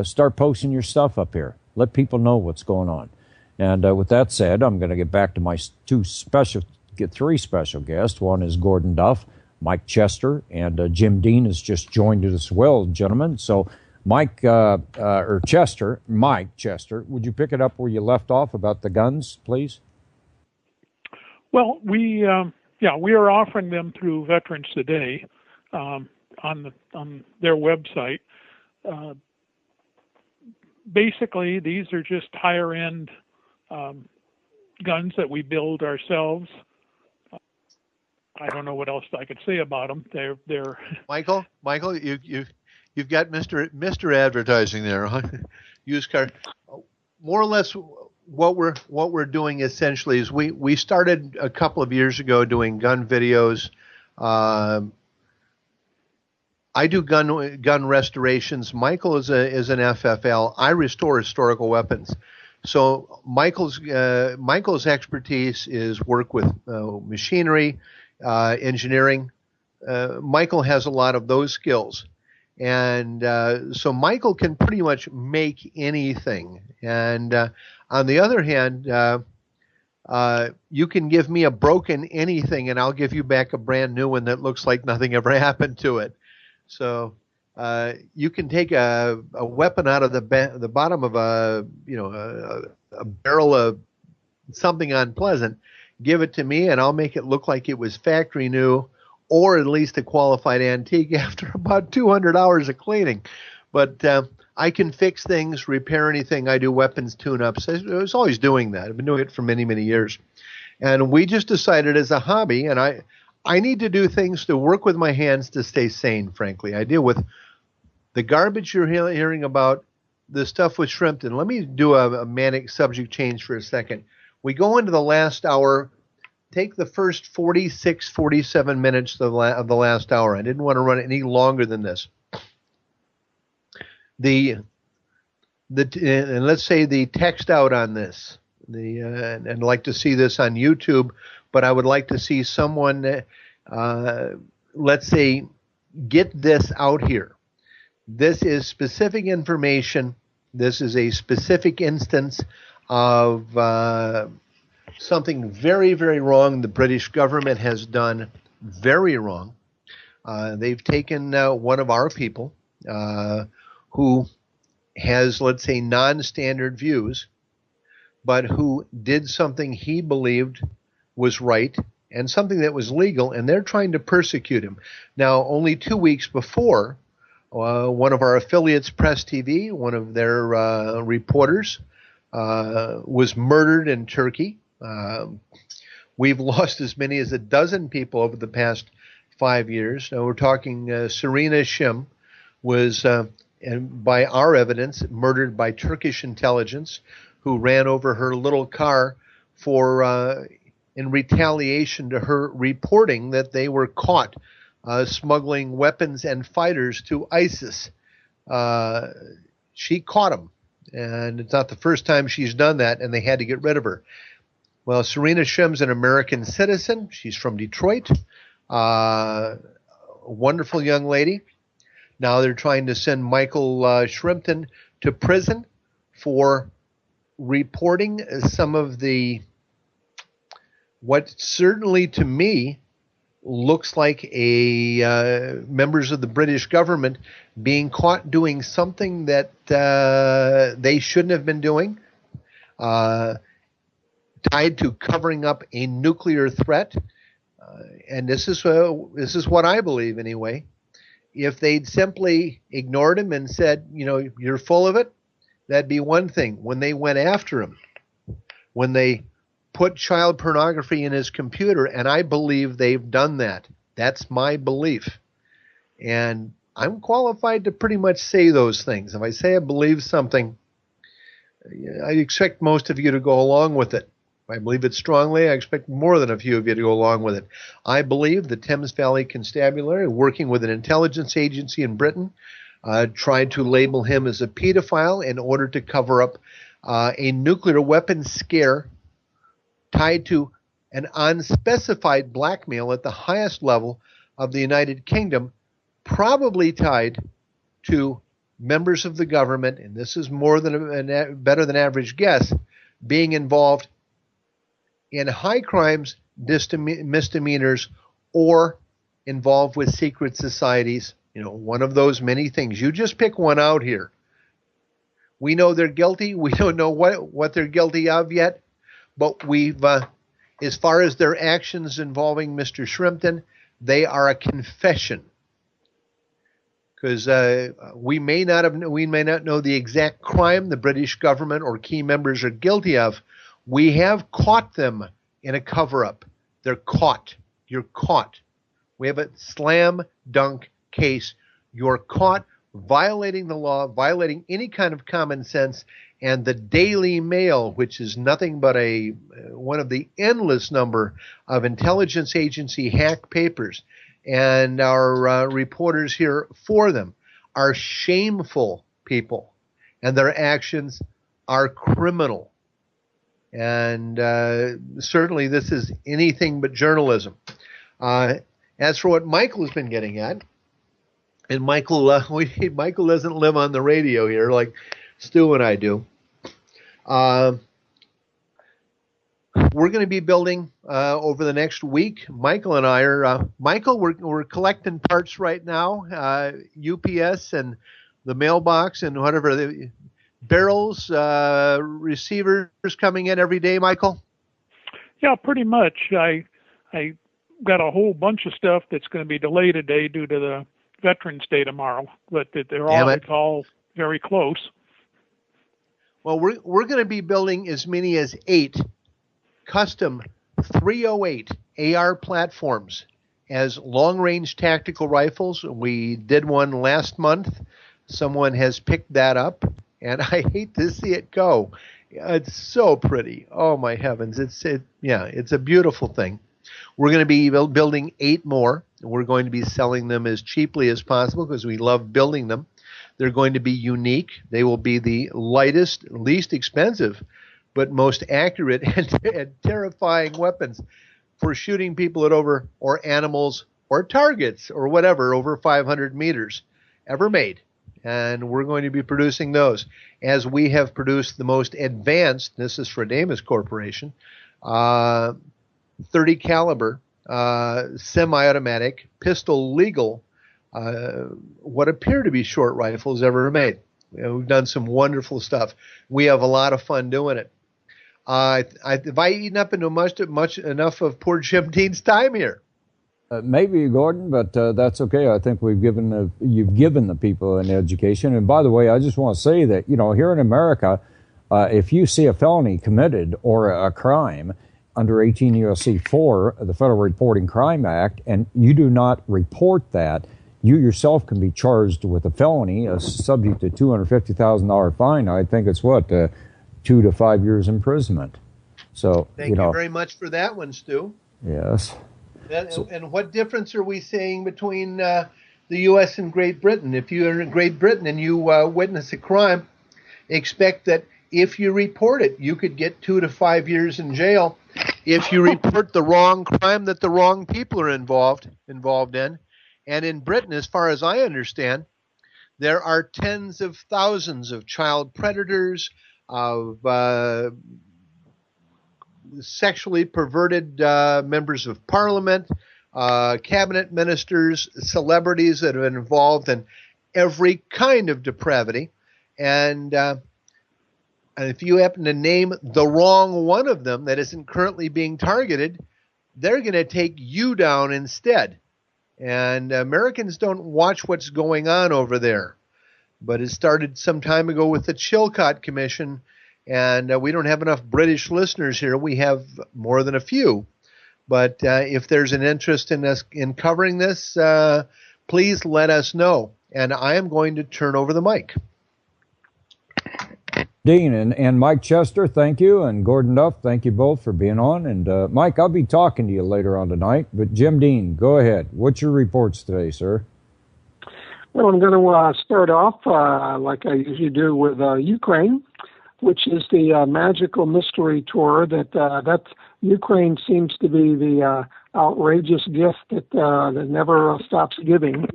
start posting your stuff up here. Let people know what's going on. And with that said, I'm going to get back to my three special guests. One is Gordon Duff, Mike Chester, and Jim Dean has just joined us as well, gentlemen. So Mike Chester, would you pick it up where you left off about the guns, please? Well, we are offering them through Veterans Today on their website. Basically, these are just higher end guns that we build ourselves. I don't know what else I could say about them. They're Michael, you've got Mr. Advertising there, huh? Used car. More or less, what we're doing essentially is we started a couple of years ago doing gun videos. I do gun restorations. Michael is an FFL. I restore historical weapons. So Michael's expertise is work with machinery, engineering. Michael has a lot of those skills, and so Michael can pretty much make anything. And on the other hand, you can give me a broken anything, and I'll give you back a brand new one that looks like nothing ever happened to it. So you can take a weapon out of the bottom of a barrel of something unpleasant, give it to me, and I'll make it look like it was factory new, or at least a qualified antique after about 200 hours of cleaning. But I can fix things, repair anything. I do weapons tune-ups. I was always doing that. I've been doing it for many, many years. And we just decided as a hobby, and I need to do things to work with my hands to stay sane, frankly. I deal with the garbage you're hearing about, the stuff with Shrimpton. Let me do a manic subject change for a second. We go into the last hour. Take the first 46, 47 minutes of the last hour. I didn't want to run it any longer than this. The and let's say the text out on this, and I'd like to see this on YouTube, but I would like to see someone, let's say, get this out here. This is specific information. This is a specific instance of something very, very wrong the British government has done, very wrong. They've taken one of our people who has, let's say, non-standard views, but who did something he believed was right and something that was legal, and they're trying to persecute him. Now, only 2 weeks before, one of our affiliates, Press TV, one of their reporters, was murdered in Turkey. We've lost as many as a dozen people over the past 5 years. Now we're talking Serena Shim was, and by our evidence, murdered by Turkish intelligence, who ran over her little car for in retaliation to her reporting that they were caught smuggling weapons and fighters to ISIS. She caught them, and it's not the first time she's done that, and they had to get rid of her. Well, Serena Shim's an American citizen. She's from Detroit. A wonderful young lady. Now they're trying to send Michael Shrimpton to prison for reporting some of the, what certainly to me looks like members of the British government being caught doing something that they shouldn't have been doing, tied to covering up a nuclear threat. And this is what I believe anyway. If they'd simply ignored him and said, you're full of it, that'd be one thing. When they went after him, when they put child pornography in his computer, and I believe they've done that. That's my belief. And I'm qualified to pretty much say those things. If I say I believe something, I expect most of you to go along with it. If I believe it strongly, I expect more than a few of you to go along with it. I believe the Thames Valley Constabulary, working with an intelligence agency in Britain, tried to label him as a pedophile in order to cover up a nuclear weapons scare tied to an unspecified blackmail at the highest level of the United Kingdom, probably tied to members of the government, and this is more than a better than average guess, being involved in high crimes, misdemeanors, or involved with secret societies. One of those many things. You just pick one out here. We know they're guilty. We don't know what they're guilty of yet, but we've, as far as their actions involving Mr. Shrimpton, they are a confession. Because we may not know the exact crime the British government or key members are guilty of. We have caught them in a cover-up. They're caught. You're caught. We have a slam dunk case. You're caught violating the law, violating any kind of common sense, and the Daily Mail, which is nothing but one of the endless number of intelligence agency hack papers, and our reporters here for them are shameful people, and their actions are criminal. And certainly this is anything but journalism. As for what Michael has been getting at, and Michael doesn't live on the radio here like Stu and I do. We're going to be building over the next week. Michael and I are, we're collecting parts right now, UPS and the mailbox and whatever, the barrels, receivers coming in every day, Michael? Yeah, pretty much. I got a whole bunch of stuff that's going to be delayed today due to the Veterans Day tomorrow, but it's all very close. Well, we're going to be building as many as 8 custom 308 AR platforms as long-range tactical rifles. We did one last month. Someone has picked that up, and I hate to see it go. It's so pretty. Oh my heavens! It's a beautiful thing. We're going to be building 8 more. We're going to be selling them as cheaply as possible because we love building them. They're going to be unique. They will be the lightest, least expensive, but most accurate and terrifying weapons for shooting people at over, or animals, or targets, or whatever, over 500 meters ever made. And we're going to be producing those, as we have produced the most advanced, this is Fredamus Corporation, 30 caliber, semi-automatic, pistol legal, what appear to be short rifles ever made. We've done some wonderful stuff. We have a lot of fun doing it. Have I eaten up into much enough of poor Jim Dean's time here? Maybe, Gordon, but that's okay. I think you've given the people an education. And by the way, I just want to say that, here in America, if you see a felony committed or a crime under 18 U.S.C. 4, the Federal Reporting Crime Act, and you do not report that, you yourself can be charged with a felony, subject to $250,000 fine. I think it's 2 to 5 years imprisonment. So thank you very much for that one, Stu. Yes. And what difference are we saying between the U.S. and Great Britain? If you're in Great Britain and you witness a crime, expect that if you report it, you could get 2 to 5 years in jail. If you report the wrong crime that the wrong people are involved in, and in Britain, as far as I understand, there are tens of thousands of child predators, of sexually perverted members of parliament, cabinet ministers, celebrities that have been involved in every kind of depravity. And if you happen to name the wrong one of them that isn't currently being targeted, they're going to take you down instead. And Americans don't watch what's going on over there. But it started some time ago with the Chilcot Commission, and we don't have enough British listeners here. We have more than a few. But if there's an interest in us in covering this, please let us know. And I am going to turn over the mic. Dean and Mike Chester, thank you. And Gordon Duff, thank you both for being on. And Mike, I'll be talking to you later on tonight. But Jim Dean, go ahead. What's your reports today, sir? Well, I'm going to start off like I usually do with Ukraine, which is the magical mystery tour that Ukraine seems to be the outrageous gift that never stops giving.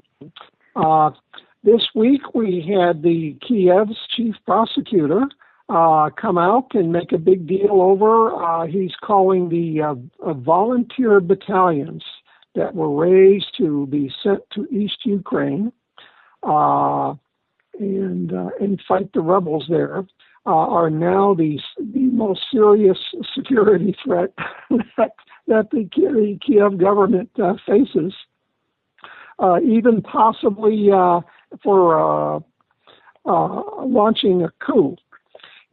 This week we had the Kiev's chief prosecutor come out and make a big deal over. He's calling the volunteer battalions that were raised to be sent to East Ukraine and fight the rebels there are now the most serious security threat that the Kiev government faces, even possibly for launching a coup.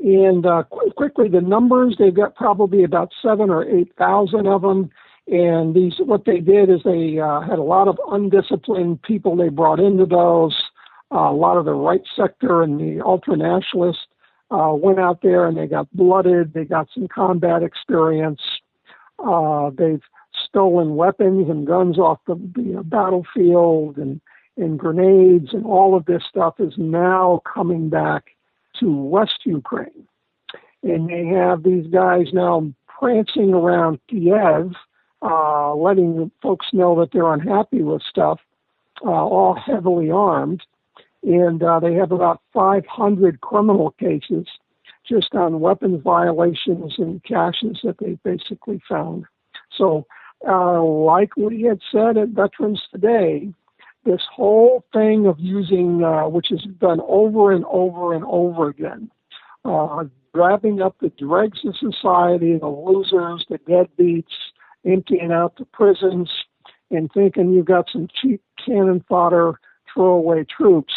And quickly, the numbers, they've got probably about 7,000 or 8,000 of them. And what they did is they had a lot of undisciplined people they brought into those. A lot of the right sector and the ultra-nationalists went out there and they got blooded. They got some combat experience. They've stolen weapons and guns off the battlefield and grenades, and all of this stuff is now coming back to West Ukraine. And they have these guys now prancing around Kiev, letting the folks know that they're unhappy with stuff, all heavily armed. And they have about 500 criminal cases just on weapons violations and caches that they basically found. So like we had said at Veterans Today, this whole thing of using, which is done over and over and over again, grabbing up the dregs of society, the losers, the deadbeats, emptying out the prisons, and thinking you've got some cheap cannon fodder, throwaway troops,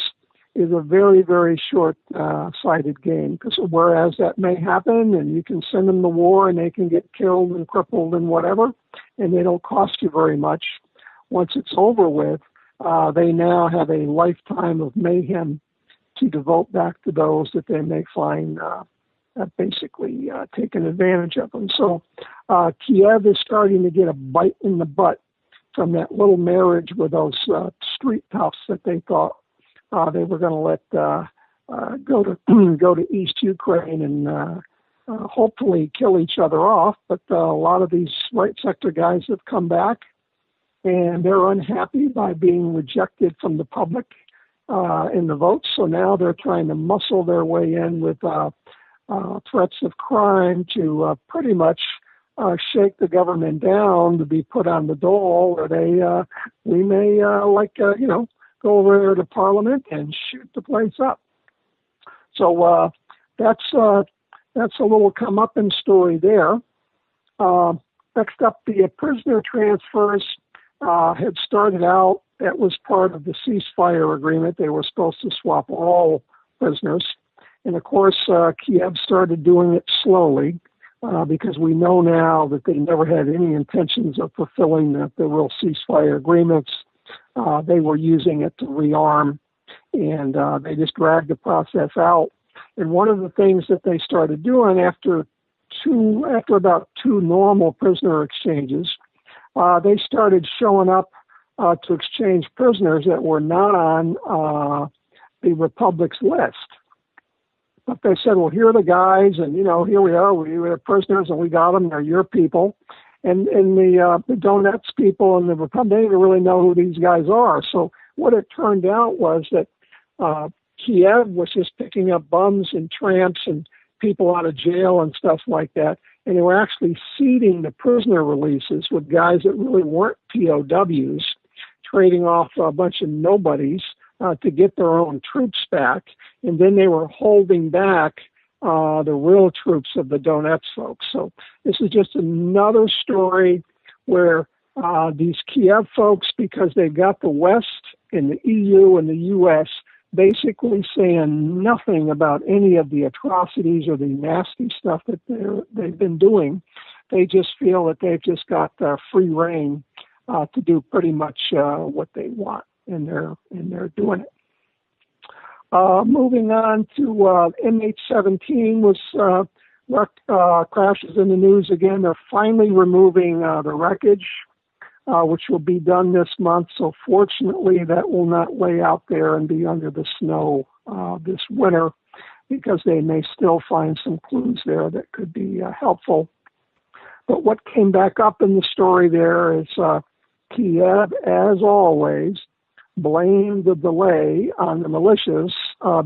is a very, very short-sighted game. Because whereas that may happen, and you can send them to war, and they can get killed and crippled and whatever, and they don't cost you very much. Once it's over with, they now have a lifetime of mayhem to devote back to those that they may find basically taken advantage of them. So Kiev is starting to get a bite in the butt from that little marriage with those street toughs that they thought they were going to let go to East Ukraine and hopefully kill each other off. But a lot of these right sector guys have come back, and they're unhappy by being rejected from the public in the votes. So now they're trying to muscle their way in with threats of crime to pretty much shake the government down, to be put on the dole, or we may go over there to Parliament and shoot the place up. So that's a little comeuppance story there. Next up, the prisoner transfers had started out. That was part of the ceasefire agreement. They were supposed to swap all prisoners. And of course, Kiev started doing it slowly because we know now that they never had any intentions of fulfilling the real ceasefire agreements. They were using it to rearm, and they just dragged the process out. And one of the things that they started doing after about two normal prisoner exchanges, they started showing up to exchange prisoners that were not on the Republic's list. But they said, well, here are the guys, and, here we are. We were prisoners, and we got them. They're your people. And the Donetsk people and the Republic, they didn't really know who these guys are. So what it turned out was that Kiev was just picking up bums and tramps and people out of jail and stuff like that. And they were actually seeding the prisoner releases with guys that really weren't POWs, trading off a bunch of nobodies to get their own troops back. And then they were holding back the real troops of the Donetsk folks. So this is just another story where these Kiev folks, because they've got the West and the EU and the US basically saying nothing about any of the atrocities or the nasty stuff that they've been doing, they just feel that they've just got free reign to do pretty much what they want, and they're doing it. Moving on to MH17 crashes in the news again. They're finally removing the wreckage, which will be done this month. So fortunately, that will not lay out there and be under the snow this winter, because they may still find some clues there that could be helpful. But what came back up in the story there is Kiev, as always, blamed the delay on the militias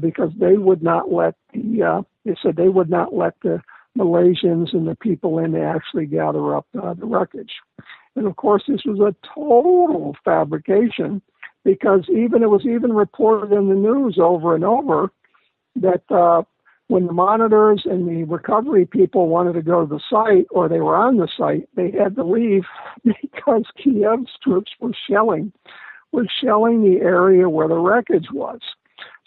because they would not let they said they would not let the Malaysians and the people in to actually gather up the wreckage. And of course, this was a total fabrication, because it was even reported in the news over and over that when the monitors and the recovery people wanted to go to the site, or they were on the site, they had to leave because Kiev's troops were shelling the area where the wreckage was.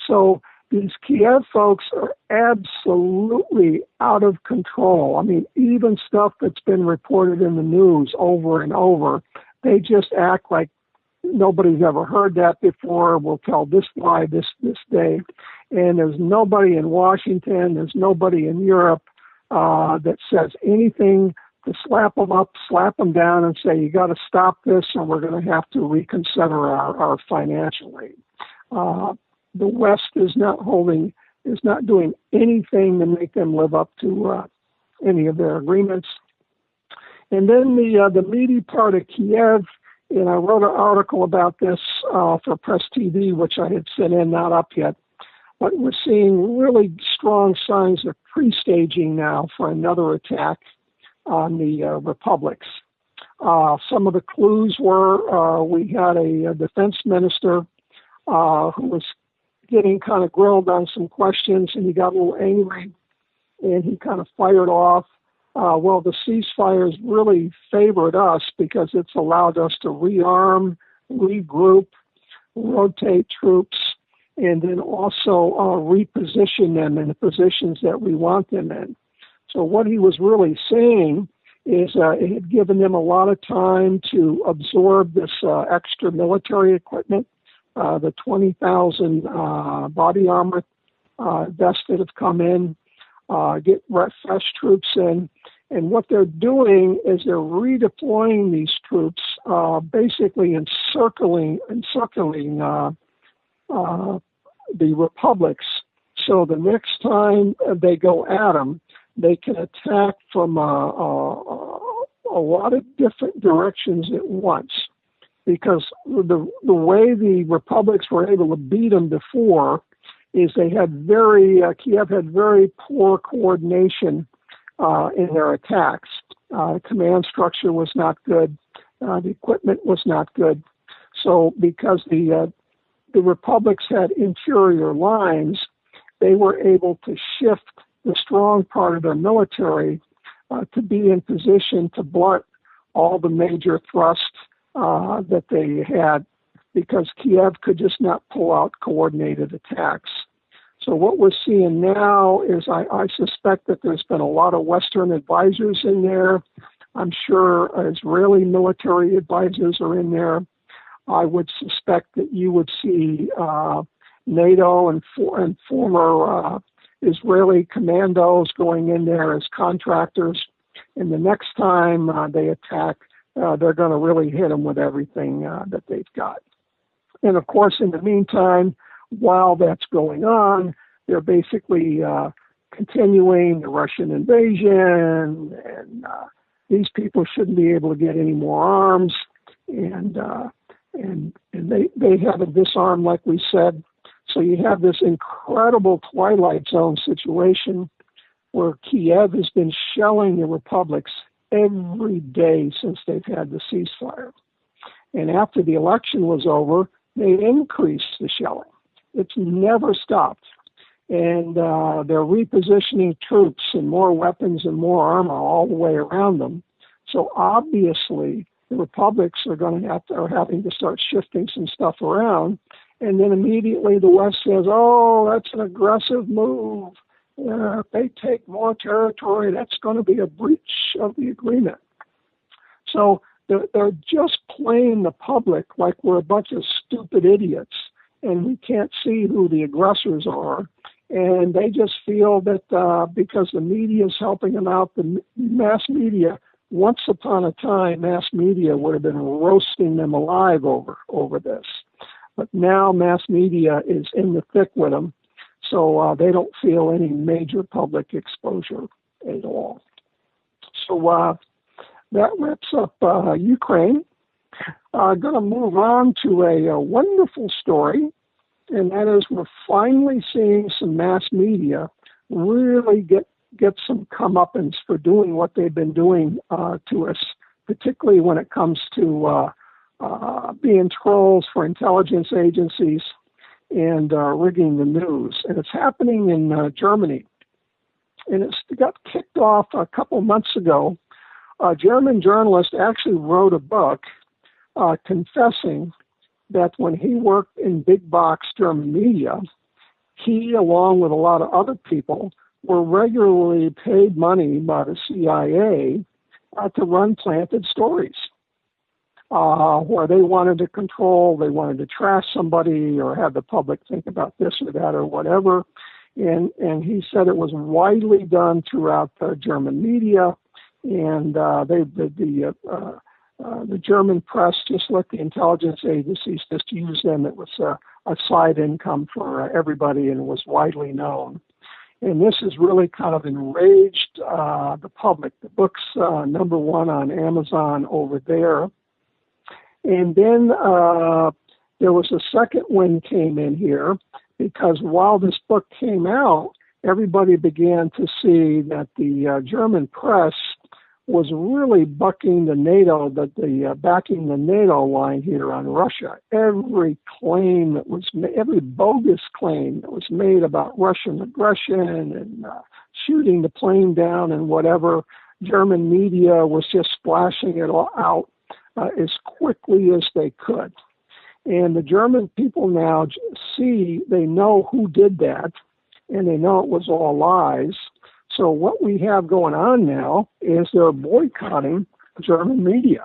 So these Kiev folks are absolutely out of control. I mean, even stuff that's been reported in the news over and over, they just act like nobody's ever heard that before. We'll tell this lie this day. And there's nobody in Washington, there's nobody in Europe that says anything to slap them up, slap them down, and say, you got to stop this, or we're going to have to reconsider our financial aid. The West is not doing anything to make them live up to any of their agreements. And then the meaty part of Kiev, and I wrote an article about this for Press TV, which I had sent in, not up yet. But we're seeing really strong signs of pre-staging now for another attack on the republics. Some of the clues were we had a defense minister who was getting kind of grilled on some questions, and he got a little angry, and he kind of fired off. Well, the ceasefires really favored us because it's allowed us to rearm, regroup, rotate troops, and then also reposition them in the positions that we want them in. So what he was really saying is it had given them a lot of time to absorb this extra military equipment, the 20,000 body armor vests that have come in, get fresh troops in. And what they're doing is they're redeploying these troops, basically encircling the republics. So the next time they go at them, they can attack from a lot of different directions at once. Because the way the republics were able to beat them before is they had Kiev had very poor coordination in their attacks. Command structure was not good. The equipment was not good. So because the republics had interior lines, they were able to shift the strong part of their military to be in position to blunt all the major thrusts that they had, because Kiev could just not pull out coordinated attacks. So what we're seeing now is I suspect that there's been a lot of Western advisors in there. I'm sure Israeli military advisors are in there. I would suspect that you would see NATO and former Israeli commandos going in there as contractors. And the next time they attack, they're going to really hit them with everything that they've got. And of course, in the meantime, while that's going on, they're basically continuing the Russian invasion, and these people shouldn't be able to get any more arms, and they haven't disarmed, like we said. So you have this incredible Twilight Zone situation where Kiev has been shelling the republics every day since they've had the ceasefire. And after the election was over, they increased the shelling. It's never stopped. And they're repositioning troops and more weapons and more armor all the way around them. So obviously, the republics are having to start shifting some stuff around. And then immediately the West says, oh, that's an aggressive move. If they take more territory, that's going to be a breach of the agreement. So they're just playing the public like we're a bunch of stupid idiots, and we can't see who the aggressors are. And they just feel that because the media is helping them out, the mass media, once upon a time, mass media would have been roasting them alive over this. But now mass media is in the thick with them, so they don't feel any major public exposure at all. So that wraps up Ukraine. I'm going to move on to a wonderful story, and that is we're finally seeing some mass media really get some comeuppance for doing what they've been doing to us, particularly when it comes to being trolls for intelligence agencies and rigging the news. And it's happening in Germany. And it got kicked off a couple months ago. A German journalist actually wrote a book confessing that when he worked in big box German media, he, along with a lot of other people, were regularly paid money by the CIA to run planted stories where they wanted to control, they wanted to trash somebody or have the public think about this or that or whatever. And he said it was widely done throughout the German media, and the German press just let the intelligence agencies just use them. It was a side income for everybody, and was widely known. And this has really kind of enraged the public. The book's number one on Amazon over there. And then there was a second wind came in here, because while this book came out, everybody began to see that the German press was really bucking the NATO, backing the NATO line here on Russia. Every claim that was every bogus claim that was made about Russian aggression and shooting the plane down and whatever, German media was just splashing it all out as quickly as they could. And the German people now they know who did that, and they know it was all lies. So what we have going on now is they're boycotting German media.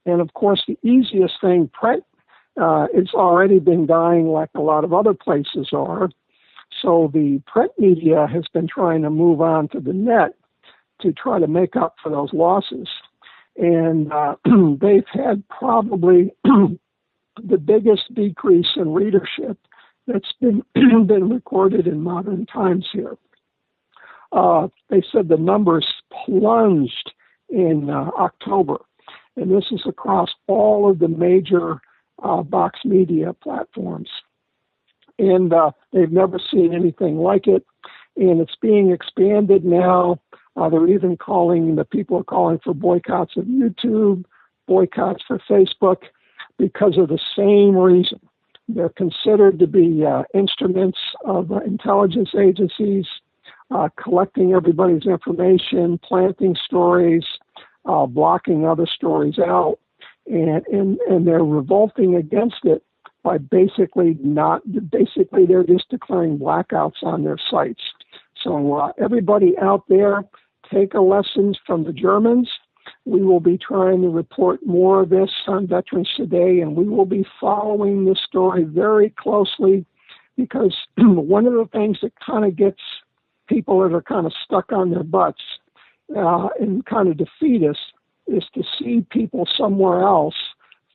And of course, the easiest thing, print, it's already been dying like a lot of other places are. So the print media has been trying to move on to the net to try to make up for those losses. And they've had probably the biggest decrease in readership that's been been recorded in modern times here. They said the numbers plunged in October, and this is across all of the major box media platforms. And they've never seen anything like it, and it's being expanded now. They're even people are calling for boycotts of YouTube, boycotts for Facebook, because of the same reason. They're considered to be instruments of intelligence agencies, collecting everybody's information, planting stories, blocking other stories out, and they're revolting against it by basically they're just declaring blackouts on their sites. So everybody out there, take a lesson from the Germans. We will be trying to report more of this on Veterans Today, and we will be following this story very closely, because one of the things that kind of gets people that are kind of stuck on their butts and kind of defeatist is to see people somewhere else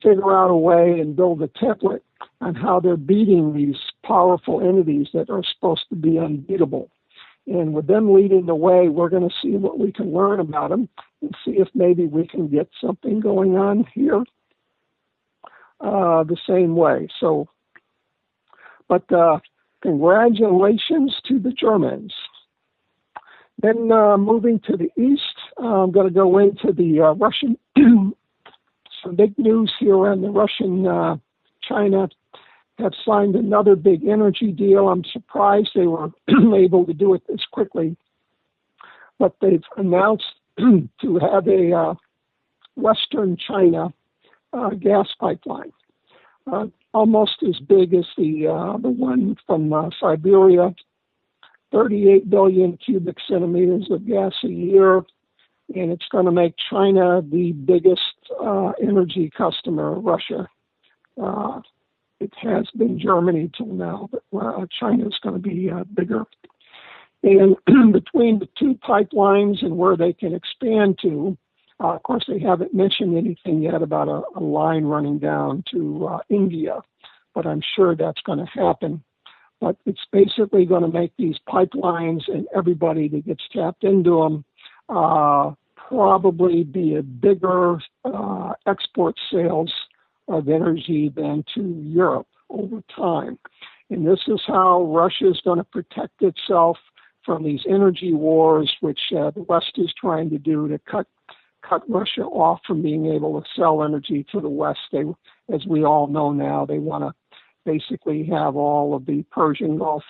figure out a way and build a template on how they're beating these powerful entities that are supposed to be unbeatable. And with them leading the way, we're going to see what we can learn about them and see if maybe we can get something going on here the same way. So, but congratulations to the Germans. Then moving to the east, I'm going to go into the Russian, some big news here on the Russian, China have signed another big energy deal. I'm surprised they were able to do it this quickly, but they've announced to have a Western China gas pipeline, almost as big as the one from Siberia, 38 billion cubic centimeters of gas a year, and it's going to make China the biggest energy customer of Russia. It has been Germany till now, but China is going to be bigger. And between the two pipelines and where they can expand to, of course, they haven't mentioned anything yet about a line running down to India, but I'm sure that's going to happen. But it's basically going to make these pipelines and everybody that gets tapped into them probably be a bigger export sales of energy than to Europe over time. And this is how Russia is going to protect itself from these energy wars, which the West is trying to do to cut Russia off from being able to sell energy to the West. They, as we all know now, they want to basically have all of the Persian Gulf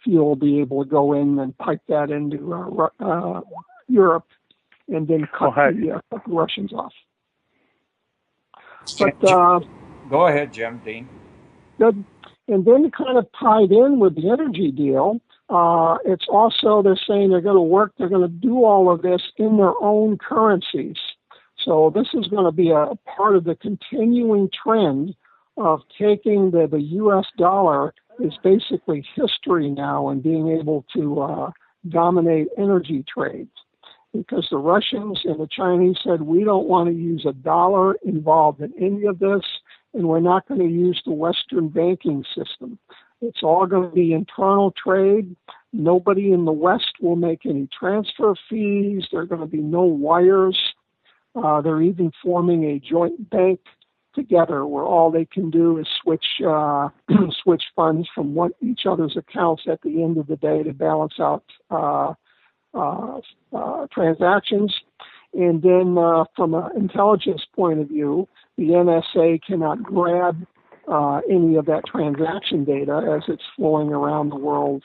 fuel be able to go in and pipe that into Europe and then cut the Russians off. But go ahead, Jim Dean. Good. And then kind of tied in with the energy deal, it's also they're saying they're going to do all of this in their own currencies. So this is going to be a part of the continuing trend of taking the U.S. dollar is basically history now and being able to dominate energy trades. Because the Russians and the Chinese said, we don't want to use a dollar involved in any of this, and we're not going to use the Western banking system. It's all going to be internal trade. Nobody in the West will make any transfer fees. There are going to be no wires. They're even forming a joint bank together where all they can do is switch funds from each other's accounts at the end of the day to balance out transactions. And then from an intelligence point of view, the NSA cannot grab any of that transaction data as it's flowing around the world,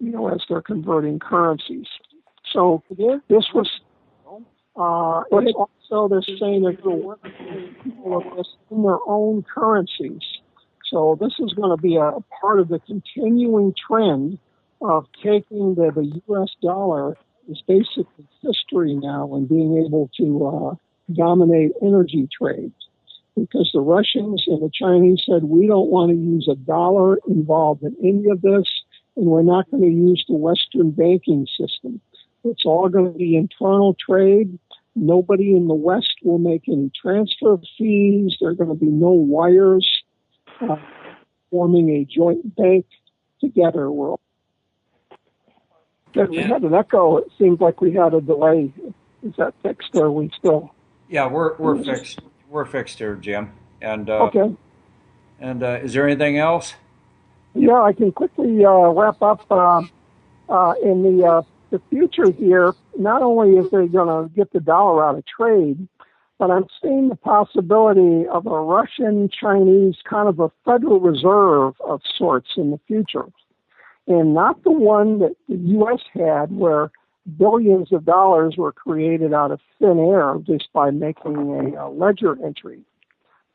as they're converting currencies. So this was, it's also they're saying they're going to work with people of this in their own currencies. So this is going to be a part of the continuing trend of taking the U.S. dollar is basically history now and being able to dominate energy trades. Because the Russians and the Chinese said, we don't want to use a dollar involved in any of this, and we're not going to use the Western banking system. It's all going to be internal trade. Nobody in the West will make any transfer fees. There are going to be no wires. forming a joint bank together. We had an echo. It seems like we had a delay. Is that fixed, or are we still? Yeah, we're fixed. We're fixed here, Jim. And okay. And is there anything else? Yeah, I can quickly wrap up. In the future here, not only is they going to get the dollar out of trade, but I'm seeing the possibility of a Russian-Chinese kind of a Federal Reserve of sorts in the future. And not the one that the U.S. had, where billions of dollars were created out of thin air just by making a ledger entry.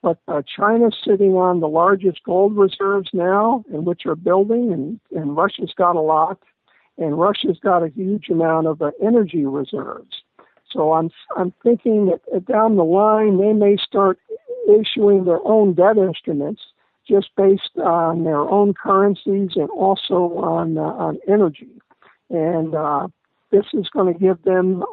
But China's sitting on the largest gold reserves now, and which are building, and Russia's got a lot, and Russia's got a huge amount of energy reserves. So I'm thinking that down the line they may start issuing their own debt instruments just based on their own currencies and also on energy. And this is going to give them,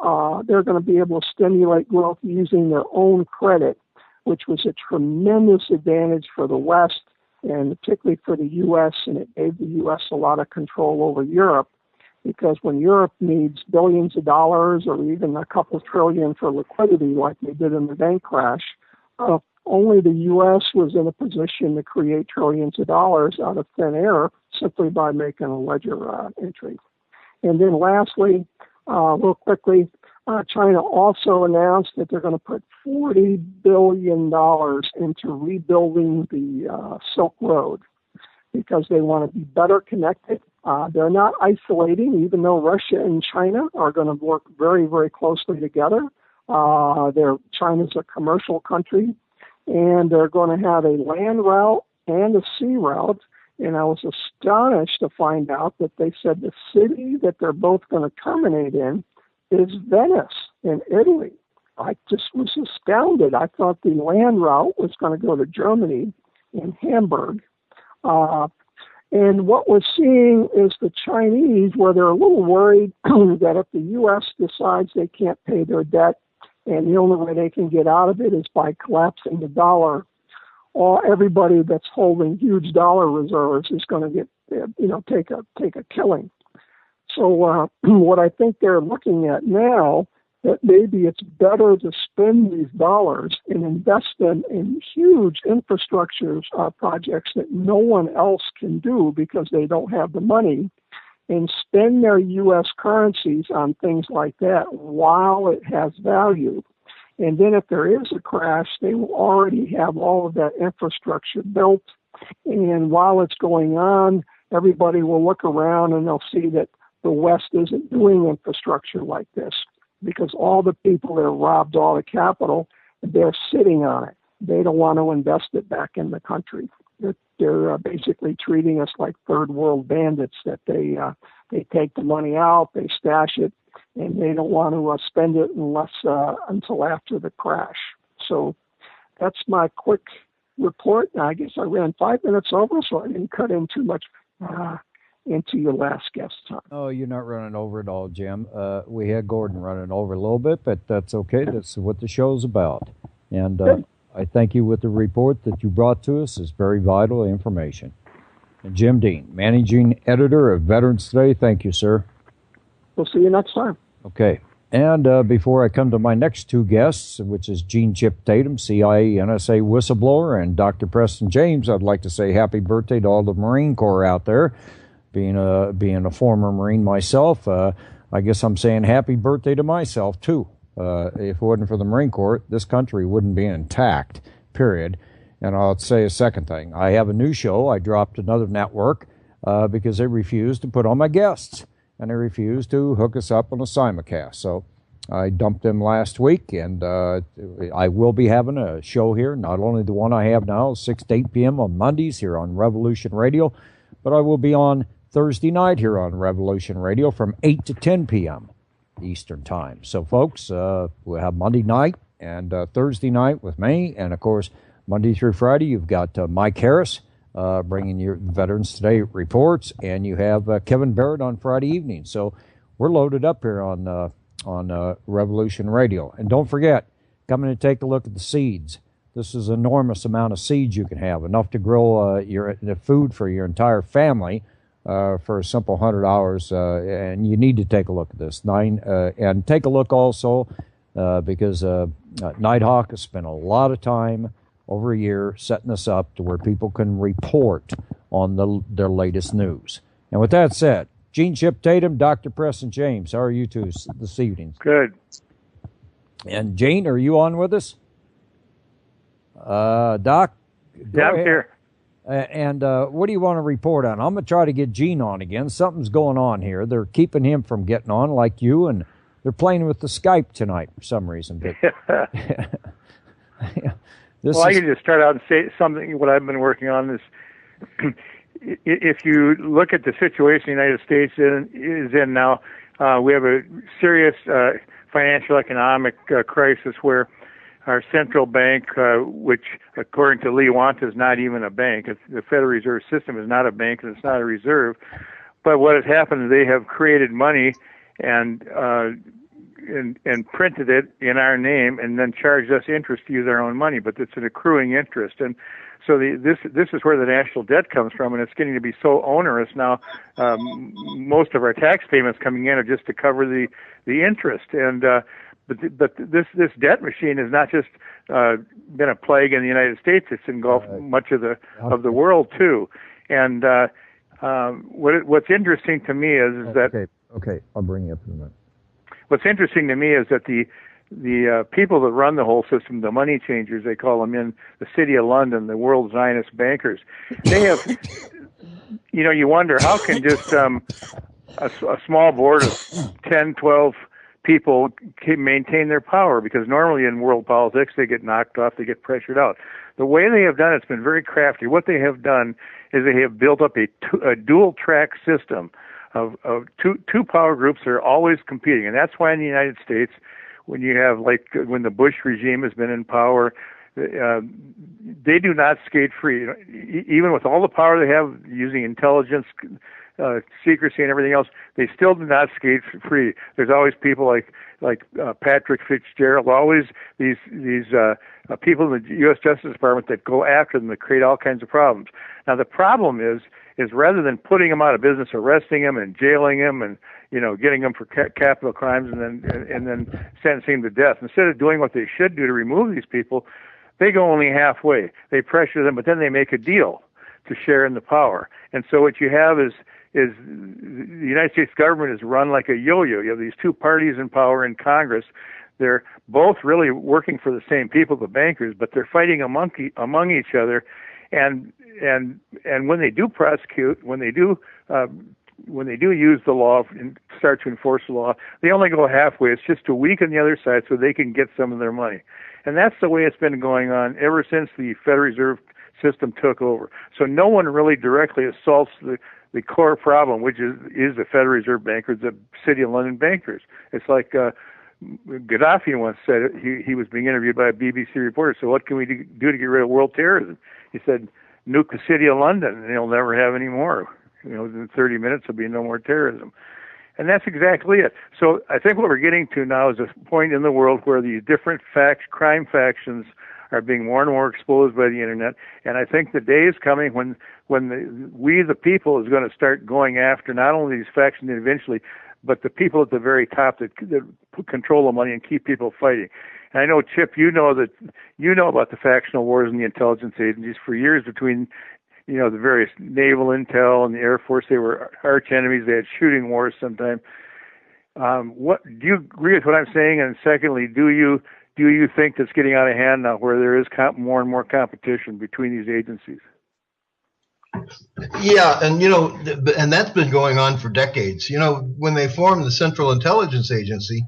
they're going to be able to stimulate growth using their own credit, which was a tremendous advantage for the West and particularly for the U.S., and it gave the U.S. a lot of control over Europe, because when Europe needs billions of dollars or even a couple trillion for liquidity like they did in the bank crash, only the U.S. was in a position to create trillions of dollars out of thin air simply by making a ledger entry. And then lastly, real quickly, China also announced that they're going to put $40 billion into rebuilding the Silk Road because they want to be better connected. They're not isolating, even though Russia and China are going to work very, very closely together. China's a commercial country, and they're going to have a land route and a sea route. And I was astonished to find out that they said the city that they're both going to terminate in is Venice in Italy. I just was astounded. I thought the land route was going to go to Germany in Hamburg. And what we're seeing is the Chinese, where they're a little worried that if the U.S. decides they can't pay their debt and the only way they can get out of it is by collapsing the dollar, everybody that's holding huge dollar reserves is going to get, take a killing. So what I think they're looking at now, that maybe it's better to spend these dollars and invest them in huge infrastructure projects that no one else can do because they don't have the money, and spend their U.S. currencies on things like that while it has value. And then if there is a crash, they will already have all of that infrastructure built. And while it's going on, everybody will look around and they'll see that the West isn't doing infrastructure like this, because all the people that robbed all the capital, they're sitting on it. They don't want to invest it back in the country. They're basically treating us like third world bandits, that they take the money out, they stash it, and they don't want to spend it until after the crash. So that's my quick report. I guess I ran 5 minutes over, so I didn't cut in too much into your last guest time. Oh, you're not running over at all, Jim. We had Gordon running over a little bit, but that's okay. That's what the show's about. And I thank you with the report that you brought to us. It's very vital information. And Jim Dean, Managing Editor of Veterans Today, thank you, sir. We'll see you next time. Okay. And before I come to my next two guests, which is Gene Chip Tatum, CIA NSA whistleblower, and Dr. Preston James, I'd like to say happy birthday to all the Marine Corps out there. Being a former Marine myself, I guess I'm saying happy birthday to myself, too. If it wasn't for the Marine Corps, this country wouldn't be intact, period. And I'll say a second thing. I have a new show. I dropped another network because they refused to put on my guests, and they refused to hook us up on a simulcast. So I dumped them last week, and I will be having a show here, not only the one I have now, 6 to 8 p.m. on Mondays here on Revolution Radio, but I will be on Thursday night here on Revolution Radio from 8 to 10 p.m. Eastern Time. So, folks, we'll have Monday night and Thursday night with me. And, of course, Monday through Friday, you've got Mike Harris bringing your Veterans Today reports. And you have Kevin Barrett on Friday evening. So we're loaded up here on Revolution Radio. And don't forget, come in and take a look at the seeds. This is an enormous amount of seeds you can have, enough to grow the food for your entire family for a simple $100. And you need to take a look at this. And take a look also because Nighthawk has spent a lot of time over a year setting this up to where people can report on their latest news. And with that said, Gene Chip Tatum, Dr. Preston James, how are you two this evening? Good. And Gene, are you on with us? Doc? Yeah, I'm here. And what do you want to report on? I'm going to try to get Gene on again. Something's going on here. They're keeping him from getting on like you, and they're playing with the Skype tonight for some reason. But I can just start out and say something. What I've been working on is if you look at the situation the United States is in now, we have a serious financial economic crisis where our central bank, which according to Lee Want is not even a bank, the Federal Reserve System is not a bank and it's not a reserve. But what has happened is they have created money and printed it in our name and then charged us interest to use our own money, but it's an accruing interest. And so this is where the national debt comes from, and it's getting to be so onerous now. Most of our tax payments coming in are just to cover the interest. And but this debt machine has not just been a plague in the United States; it's engulfed much of the world too. And what's interesting to me is that okay, I'll bring you up in a minute. What's interesting to me is that the people that run the whole system, the money changers, they call them in the City of London, the world Zionist bankers, they have, you wonder how can just a small board of 10, 12 people maintain their power, because normally in world politics they get knocked off, they get pressured out. The way they have done it's been very crafty. What they have done is they have built up a dual track system of two power groups that are always competing, and that's why in the United States, when you have, like, when the Bush regime has been in power, they do not skate free. Even with all the power they have, using intelligence, secrecy, and everything else, they still do not skate free. There's always people like Patrick Fitzgerald, always these people in the U.S. Justice Department that go after them, that create all kinds of problems. Now the problem is rather than putting them out of business, arresting them and jailing them and getting them for capital crimes and then sentencing them to death, instead of doing what they should do to remove these people, they go only halfway. They pressure them, but then they make a deal to share in the power. And so what you have is the United States government is run like a yo-yo. You have these two parties in power in Congress. They're both really working for the same people, the bankers, but they're fighting among each other. And when they do prosecute, when they do use the law and start to enforce the law, they only go halfway. It's just to weaken the other side so they can get some of their money. And that's the way it's been going on ever since the Federal Reserve System took over. So no one really directly assaults the core problem, which is the Federal Reserve bankers, the City of London bankers. It's like Gaddafi once said, he was being interviewed by a BBC reporter, so what can we do to get rid of world terrorism? He said, nuke the City of London, and they'll never have any more. In 30 minutes there'll be no more terrorism. And that's exactly it. So I think what we're getting to now is a point in the world where these different crime factions are being more and more exposed by the internet. And I think the day is coming when we, the people, is going to start going after not only these factions eventually, but the people at the very top that control the money and keep people fighting. And I know, Chip, you know about the factional wars and the intelligence agencies for years between, the various naval intel and the Air Force. They were arch enemies. They had shooting wars sometimes. What do you agree with what I'm saying? And secondly, do you think that's getting out of hand now, where there is more and more competition between these agencies? Yeah, and that's been going on for decades. When they formed the Central Intelligence Agency,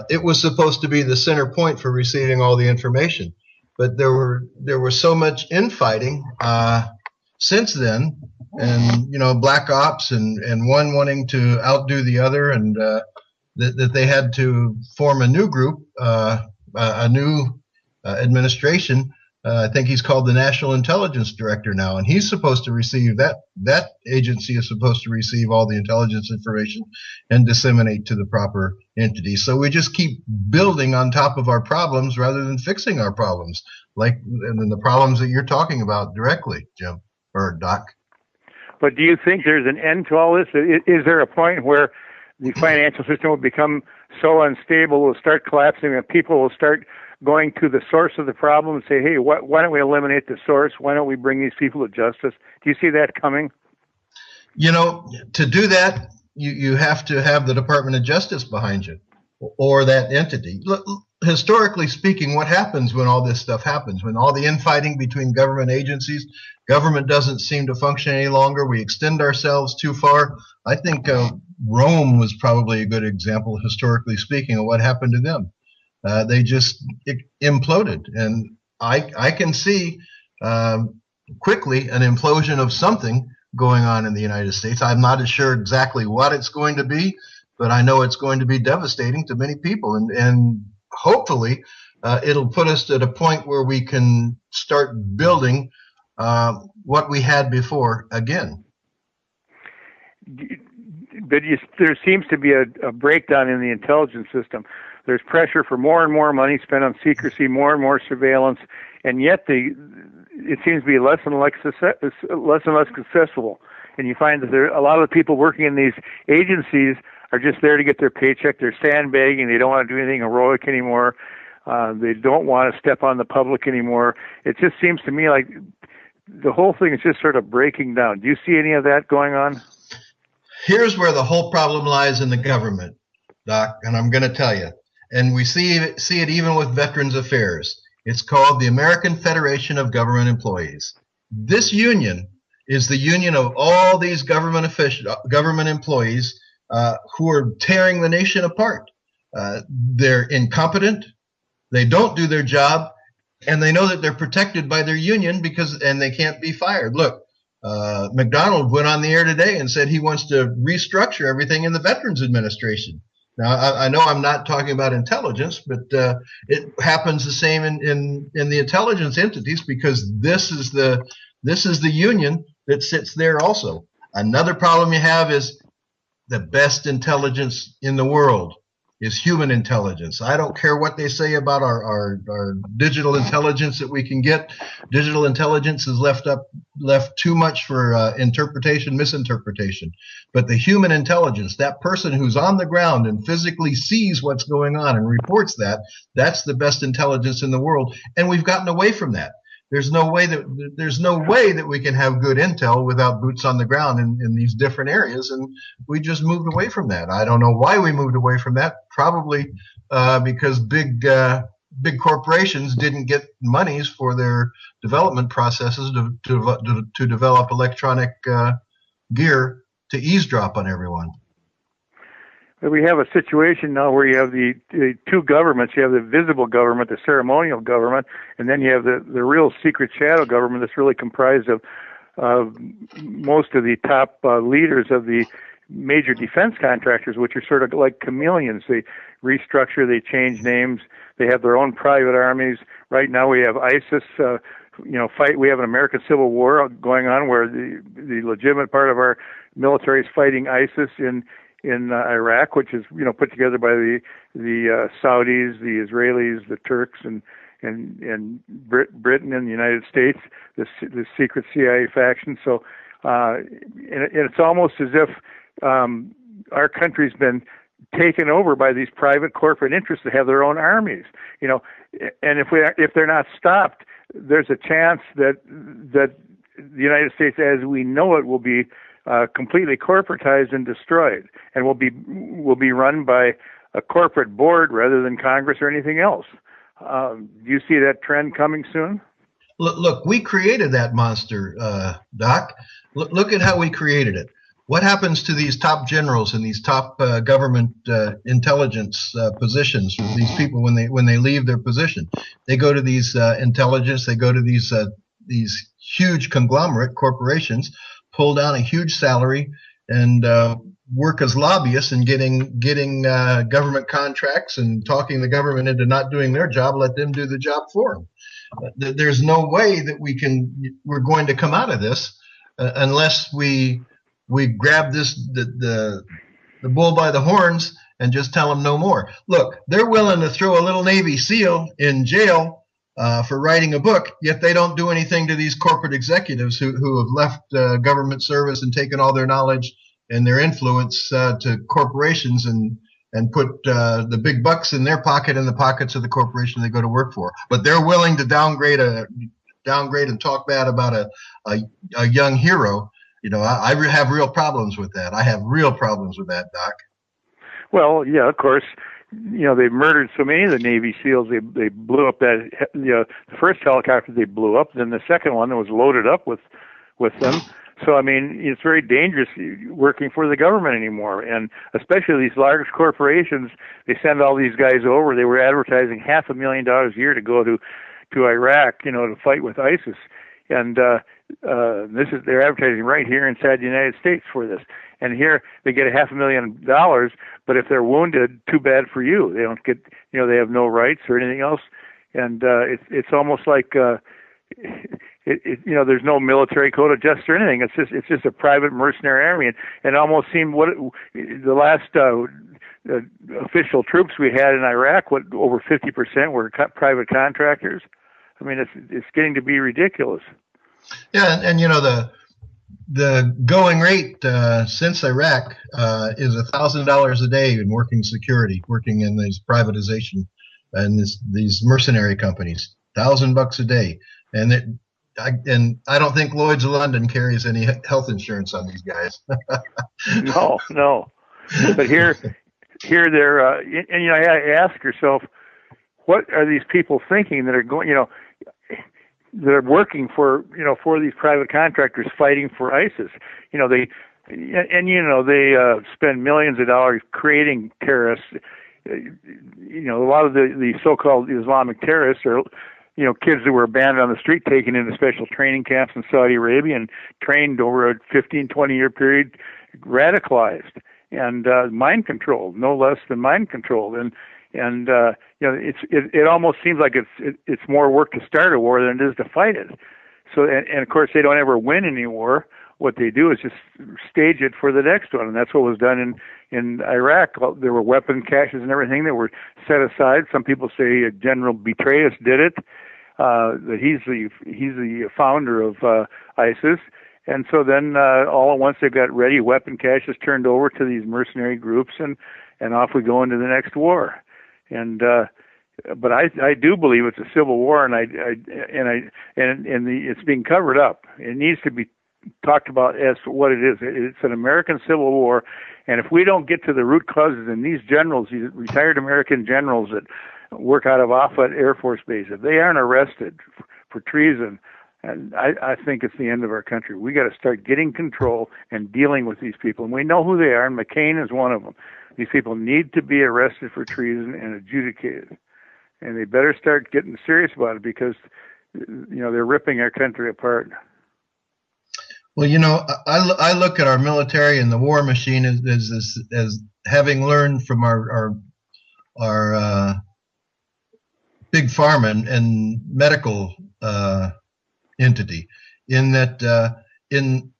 it was supposed to be the center point for receiving all the information, but there was so much infighting since then, and black ops and one wanting to outdo the other, and that they had to form a new group, a new administration I think he's called the National Intelligence Director now, and he's supposed to receive that agency is supposed to receive all the intelligence information and disseminate to the proper entities. So we just keep building on top of our problems rather than fixing our problems, and then the problems that you're talking about directly, Jim or Doc. But do you think there's an end to all this? Is there a point where the financial system will become so unstable, will start collapsing, and people will start going to the source of the problem and say, hey, why don't we eliminate the source? Why don't we bring these people to justice? Do you see that coming? You know, to do that, you have to have the Department of Justice behind you or that entity. Look, historically speaking, what happens when all this stuff happens? When all the infighting between government agencies, government doesn't seem to function any longer, we extend ourselves too far. I think Rome was probably a good example, historically speaking, of what happened to them. They just imploded, and I can see quickly an implosion of something going on in the United States. I'm not as sure exactly what it's going to be, but I know it's going to be devastating to many people, and hopefully it'll put us at a point where we can start building what we had before again. But there seems to be a breakdown in the intelligence system. There's pressure for more and more money spent on secrecy, more and more surveillance, and yet it seems to be less and less successful. And you find that a lot of the people working in these agencies are just there to get their paycheck. They're sandbagging. They don't want to do anything heroic anymore. They don't want to step on the public anymore. It just seems to me like the whole thing is just sort of breaking down. Do you see any of that going on? Here's where the whole problem lies in the government, Doc, and I'm going to tell you. And we see it even with Veterans Affairs. It's called the American Federation of Government Employees. This union is the union of all these government employees who are tearing the nation apart. They're incompetent, they don't do their job, and they know that they're protected by their union and they can't be fired. Look, McDonald went on the air today and said he wants to restructure everything in the Veterans Administration. Now, I know I'm not talking about intelligence, but it happens the same in the intelligence entities, because this is the union that sits there also. Another problem you have is the best intelligence in the world is human intelligence. I don't care what they say about our digital intelligence that we can get. Digital intelligence is left too much for interpretation, misinterpretation. But the human intelligence, that person who's on the ground and physically sees what's going on and reports that's the best intelligence in the world. And we've gotten away from that. There's no way that we can have good intel without boots on the ground in these different areas, and we just moved away from that. I don't know why we moved away from that. Probably because big corporations didn't get monies for their development processes to develop electronic gear to eavesdrop on everyone. We have a situation now where you have the two governments. You have the visible government, the ceremonial government, and then you have the real secret shadow government that's really comprised of most of the top leaders of the major defense contractors, which are sort of like chameleons. They restructure, they change names, they have their own private armies. Right now we have ISIS, we have an American Civil War going on where the legitimate part of our military is fighting ISIS in Iraq, which is put together by the Saudis, the Israelis, the Turks, and Britain and the United States, the secret CIA faction. So and it's almost as if our country's been taken over by these private corporate interests that have their own armies. And if they're not stopped, there's a chance that the United States, as we know it, will be completely corporatized and destroyed, and will be run by a corporate board rather than Congress or anything else. Do you see that trend coming soon? Look, we created that monster, Doc. Look at how we created it. What happens to these top generals and these top government intelligence positions? These people when they leave their position, they go to these intelligence. They go to these huge conglomerate corporations, pull down a huge salary, and work as lobbyists and getting government contracts and talking the government into not doing their job. Let them do the job for them. There's no way that we're going to come out of this unless we grab the bull by the horns and just tell them no more. Look, they're willing to throw a little Navy SEAL in jail for writing a book, yet they don't do anything to these corporate executives who have left government service and taken all their knowledge and their influence to corporations and put the big bucks in their pocket in the pockets of the corporation they go to work for. But they're willing to downgrade and talk bad about a young hero. I have real problems with that. I have real problems with that, Doc. Well, yeah, of course. They murdered so many of the Navy SEALs. They blew up that. The first helicopter they blew up. Then the second one that was loaded up with them. So I mean, it's very dangerous working for the government anymore, and especially these large corporations. They send all these guys over. They were advertising $500,000 a year to go to Iraq, to fight with ISIS, and they're advertising right here inside the United States for this. And here they get $500,000, but if they're wounded, too bad for you. They don't get, they have no rights or anything else, and it's almost like. There's no military code of justice or anything. It's just a private mercenary army, and it almost seemed the last official troops we had in Iraq, over 50% were private contractors. I mean, it's getting to be ridiculous. Yeah, and the going rate since Iraq is $1,000 a day in working security, working in these privatization and these mercenary companies. $1,000 a day. And I don't think Lloyd's of London carries any health insurance on these guys. No. But here they're, and I ask yourself, what are these people thinking that are going, that are working for these private contractors fighting for ISIS? They spend millions of dollars creating terrorists. A lot of the so-called Islamic terrorists are. Kids that were abandoned on the street, taken into special training camps in Saudi Arabia and trained over a 15, 20-year period, radicalized and mind controlled, no less than mind controlled. And it almost seems like it's more work to start a war than it is to fight it. So and of course they don't ever win any war. What they do is just stage it for the next one, and that's what was done in Iraq. There were weapon caches and everything that were set aside. Some people say General Petraeus did it. That he's the founder of ISIS, and so then all at once they got ready. Weapon caches turned over to these mercenary groups, and off we go into the next war. And but I do believe it's a civil war, and it's being covered up. It needs to be talked about as what it is. It's an American Civil War, and if we don't get to the root causes, and these generals, these retired American generals that work out of Offutt Air Force Base, if they aren't arrested for treason, and I think it's the end of our country. We got to start getting control and dealing with these people, and we know who they are, and McCain is one of them. These people need to be arrested for treason and adjudicated, and they better start getting serious about it because they're ripping our country apart. Well, I look at our military and the war machine as having learned from our big pharma and medical entity, in that in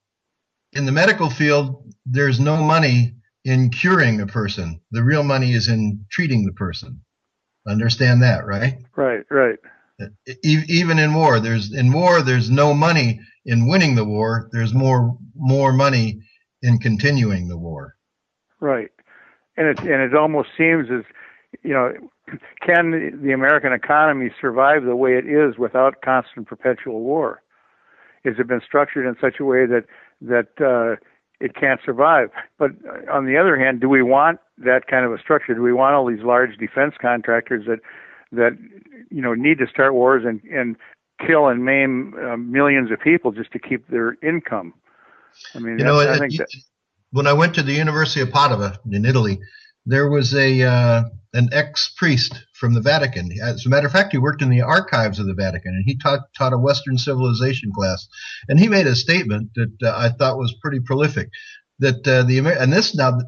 the medical field, there's no money in curing a person. The real money is in treating the person. Understand that, right? Right. Even in war, there's no money in winning the war. There's more money in continuing the war. Right, and it almost seems as can the American economy survive the way it is without constant perpetual war? Has it been structured in such a way that it can't survive? But on the other hand, do we want that kind of a structure? Do we want all these large defense contractors that need to start wars and kill and maim millions of people just to keep their income? I mean, I think that when I went to the University of Padua in Italy, there was an ex-priest from the Vatican. As a matter of fact, he worked in the archives of the Vatican, and he taught a Western civilization class. And he made a statement that I thought was pretty prolific. That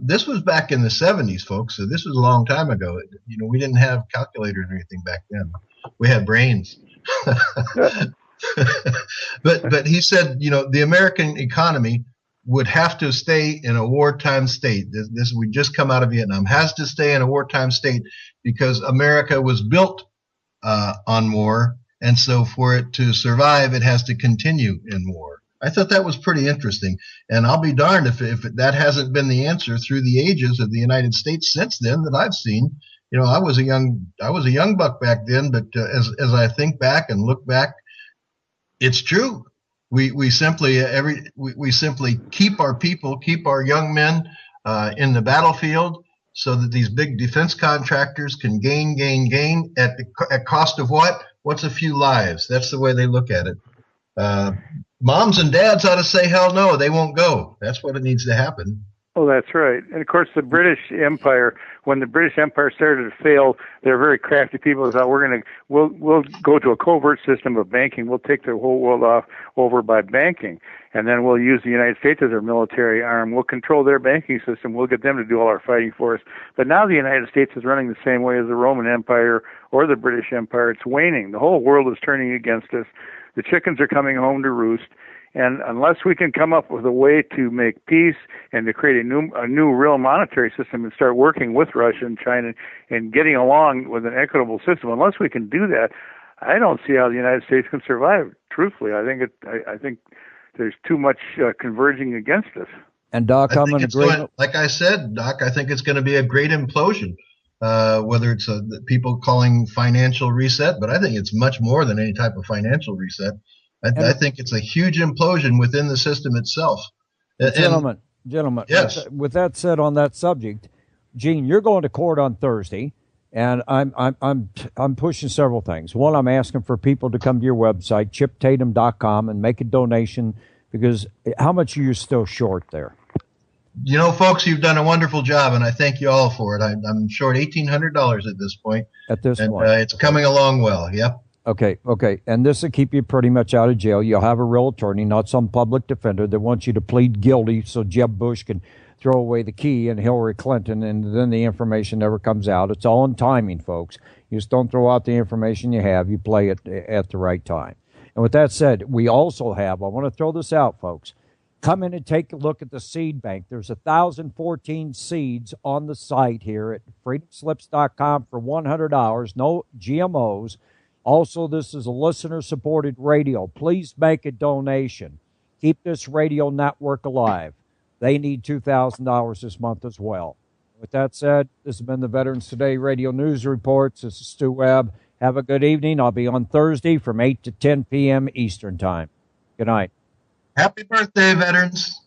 this was back in the 70s, folks. So this was a long time ago. We didn't have calculators or anything back then. We had brains. But he said, the American economy would have to stay in a wartime state. This we just come out of Vietnam, has to stay in a wartime state because America was built on war, and so for it to survive, it has to continue in war. I thought that was pretty interesting, and I'll be darned if that hasn't been the answer through the ages of the United States since then that I've seen. I was a young buck back then, but as I think back and look back, it's true. We simply keep our people, keep our young men in the battlefield, so that these big defense contractors can gain at cost of what? What's a few lives? That's the way they look at it. Moms and dads ought to say, hell no, they won't go. That's what it needs to happen. Oh, that's right. And of course, the British Empire, when the British Empire started to fail, they're very crafty people. They thought we'll go to a covert system of banking. We'll take the whole world over by banking, and then we'll use the United States as our military arm. We'll control their banking system. We'll get them to do all our fighting for us. But now the United States is running the same way as the Roman Empire or the British Empire. It's waning. The whole world is turning against us. The chickens are coming home to roost. And unless we can come up with a way to make peace and to create a new real monetary system and start working with Russia and China and getting along with an equitable system, unless we can do that, I don't see how the United States can survive. Truthfully, I think there's too much converging against us. And Doc, I'm in agreement. Like I said, Doc, I think it's going to be a great implosion. Whether it's people calling financial reset, but I think it's much more than any type of financial reset. I think it's a huge implosion within the system itself. Gentlemen, yes. With that said, on that subject, Gene, you're going to court on Thursday, and I'm pushing several things. One, I'm asking for people to come to your website, chiptatum.com, and make a donation, because how much are you still short there? Folks, you've done a wonderful job, and I thank you all for it. I'm short $1,800 at this point. It's coming along well. Yep. Okay. And this will keep you pretty much out of jail. You'll have a real attorney, not some public defender that wants you to plead guilty so Jeb Bush can throw away the key and Hillary Clinton, and then the information never comes out. It's all in timing, folks. You just don't throw out the information you have. You play it at the right time. And with that said, we also have, I want to throw this out, folks, come in and take a look at the seed bank. There's 1,014 seeds on the site here at freedomslips.com for $100. No GMOs. Also, this is a listener-supported radio. Please make a donation. Keep this radio network alive. They need $2,000 this month as well. With that said, this has been the Veterans Today Radio News Reports. This is Stu Webb. Have a good evening. I'll be on Thursday from 8 to 10 p.m. Eastern Time. Good night. Happy birthday, veterans.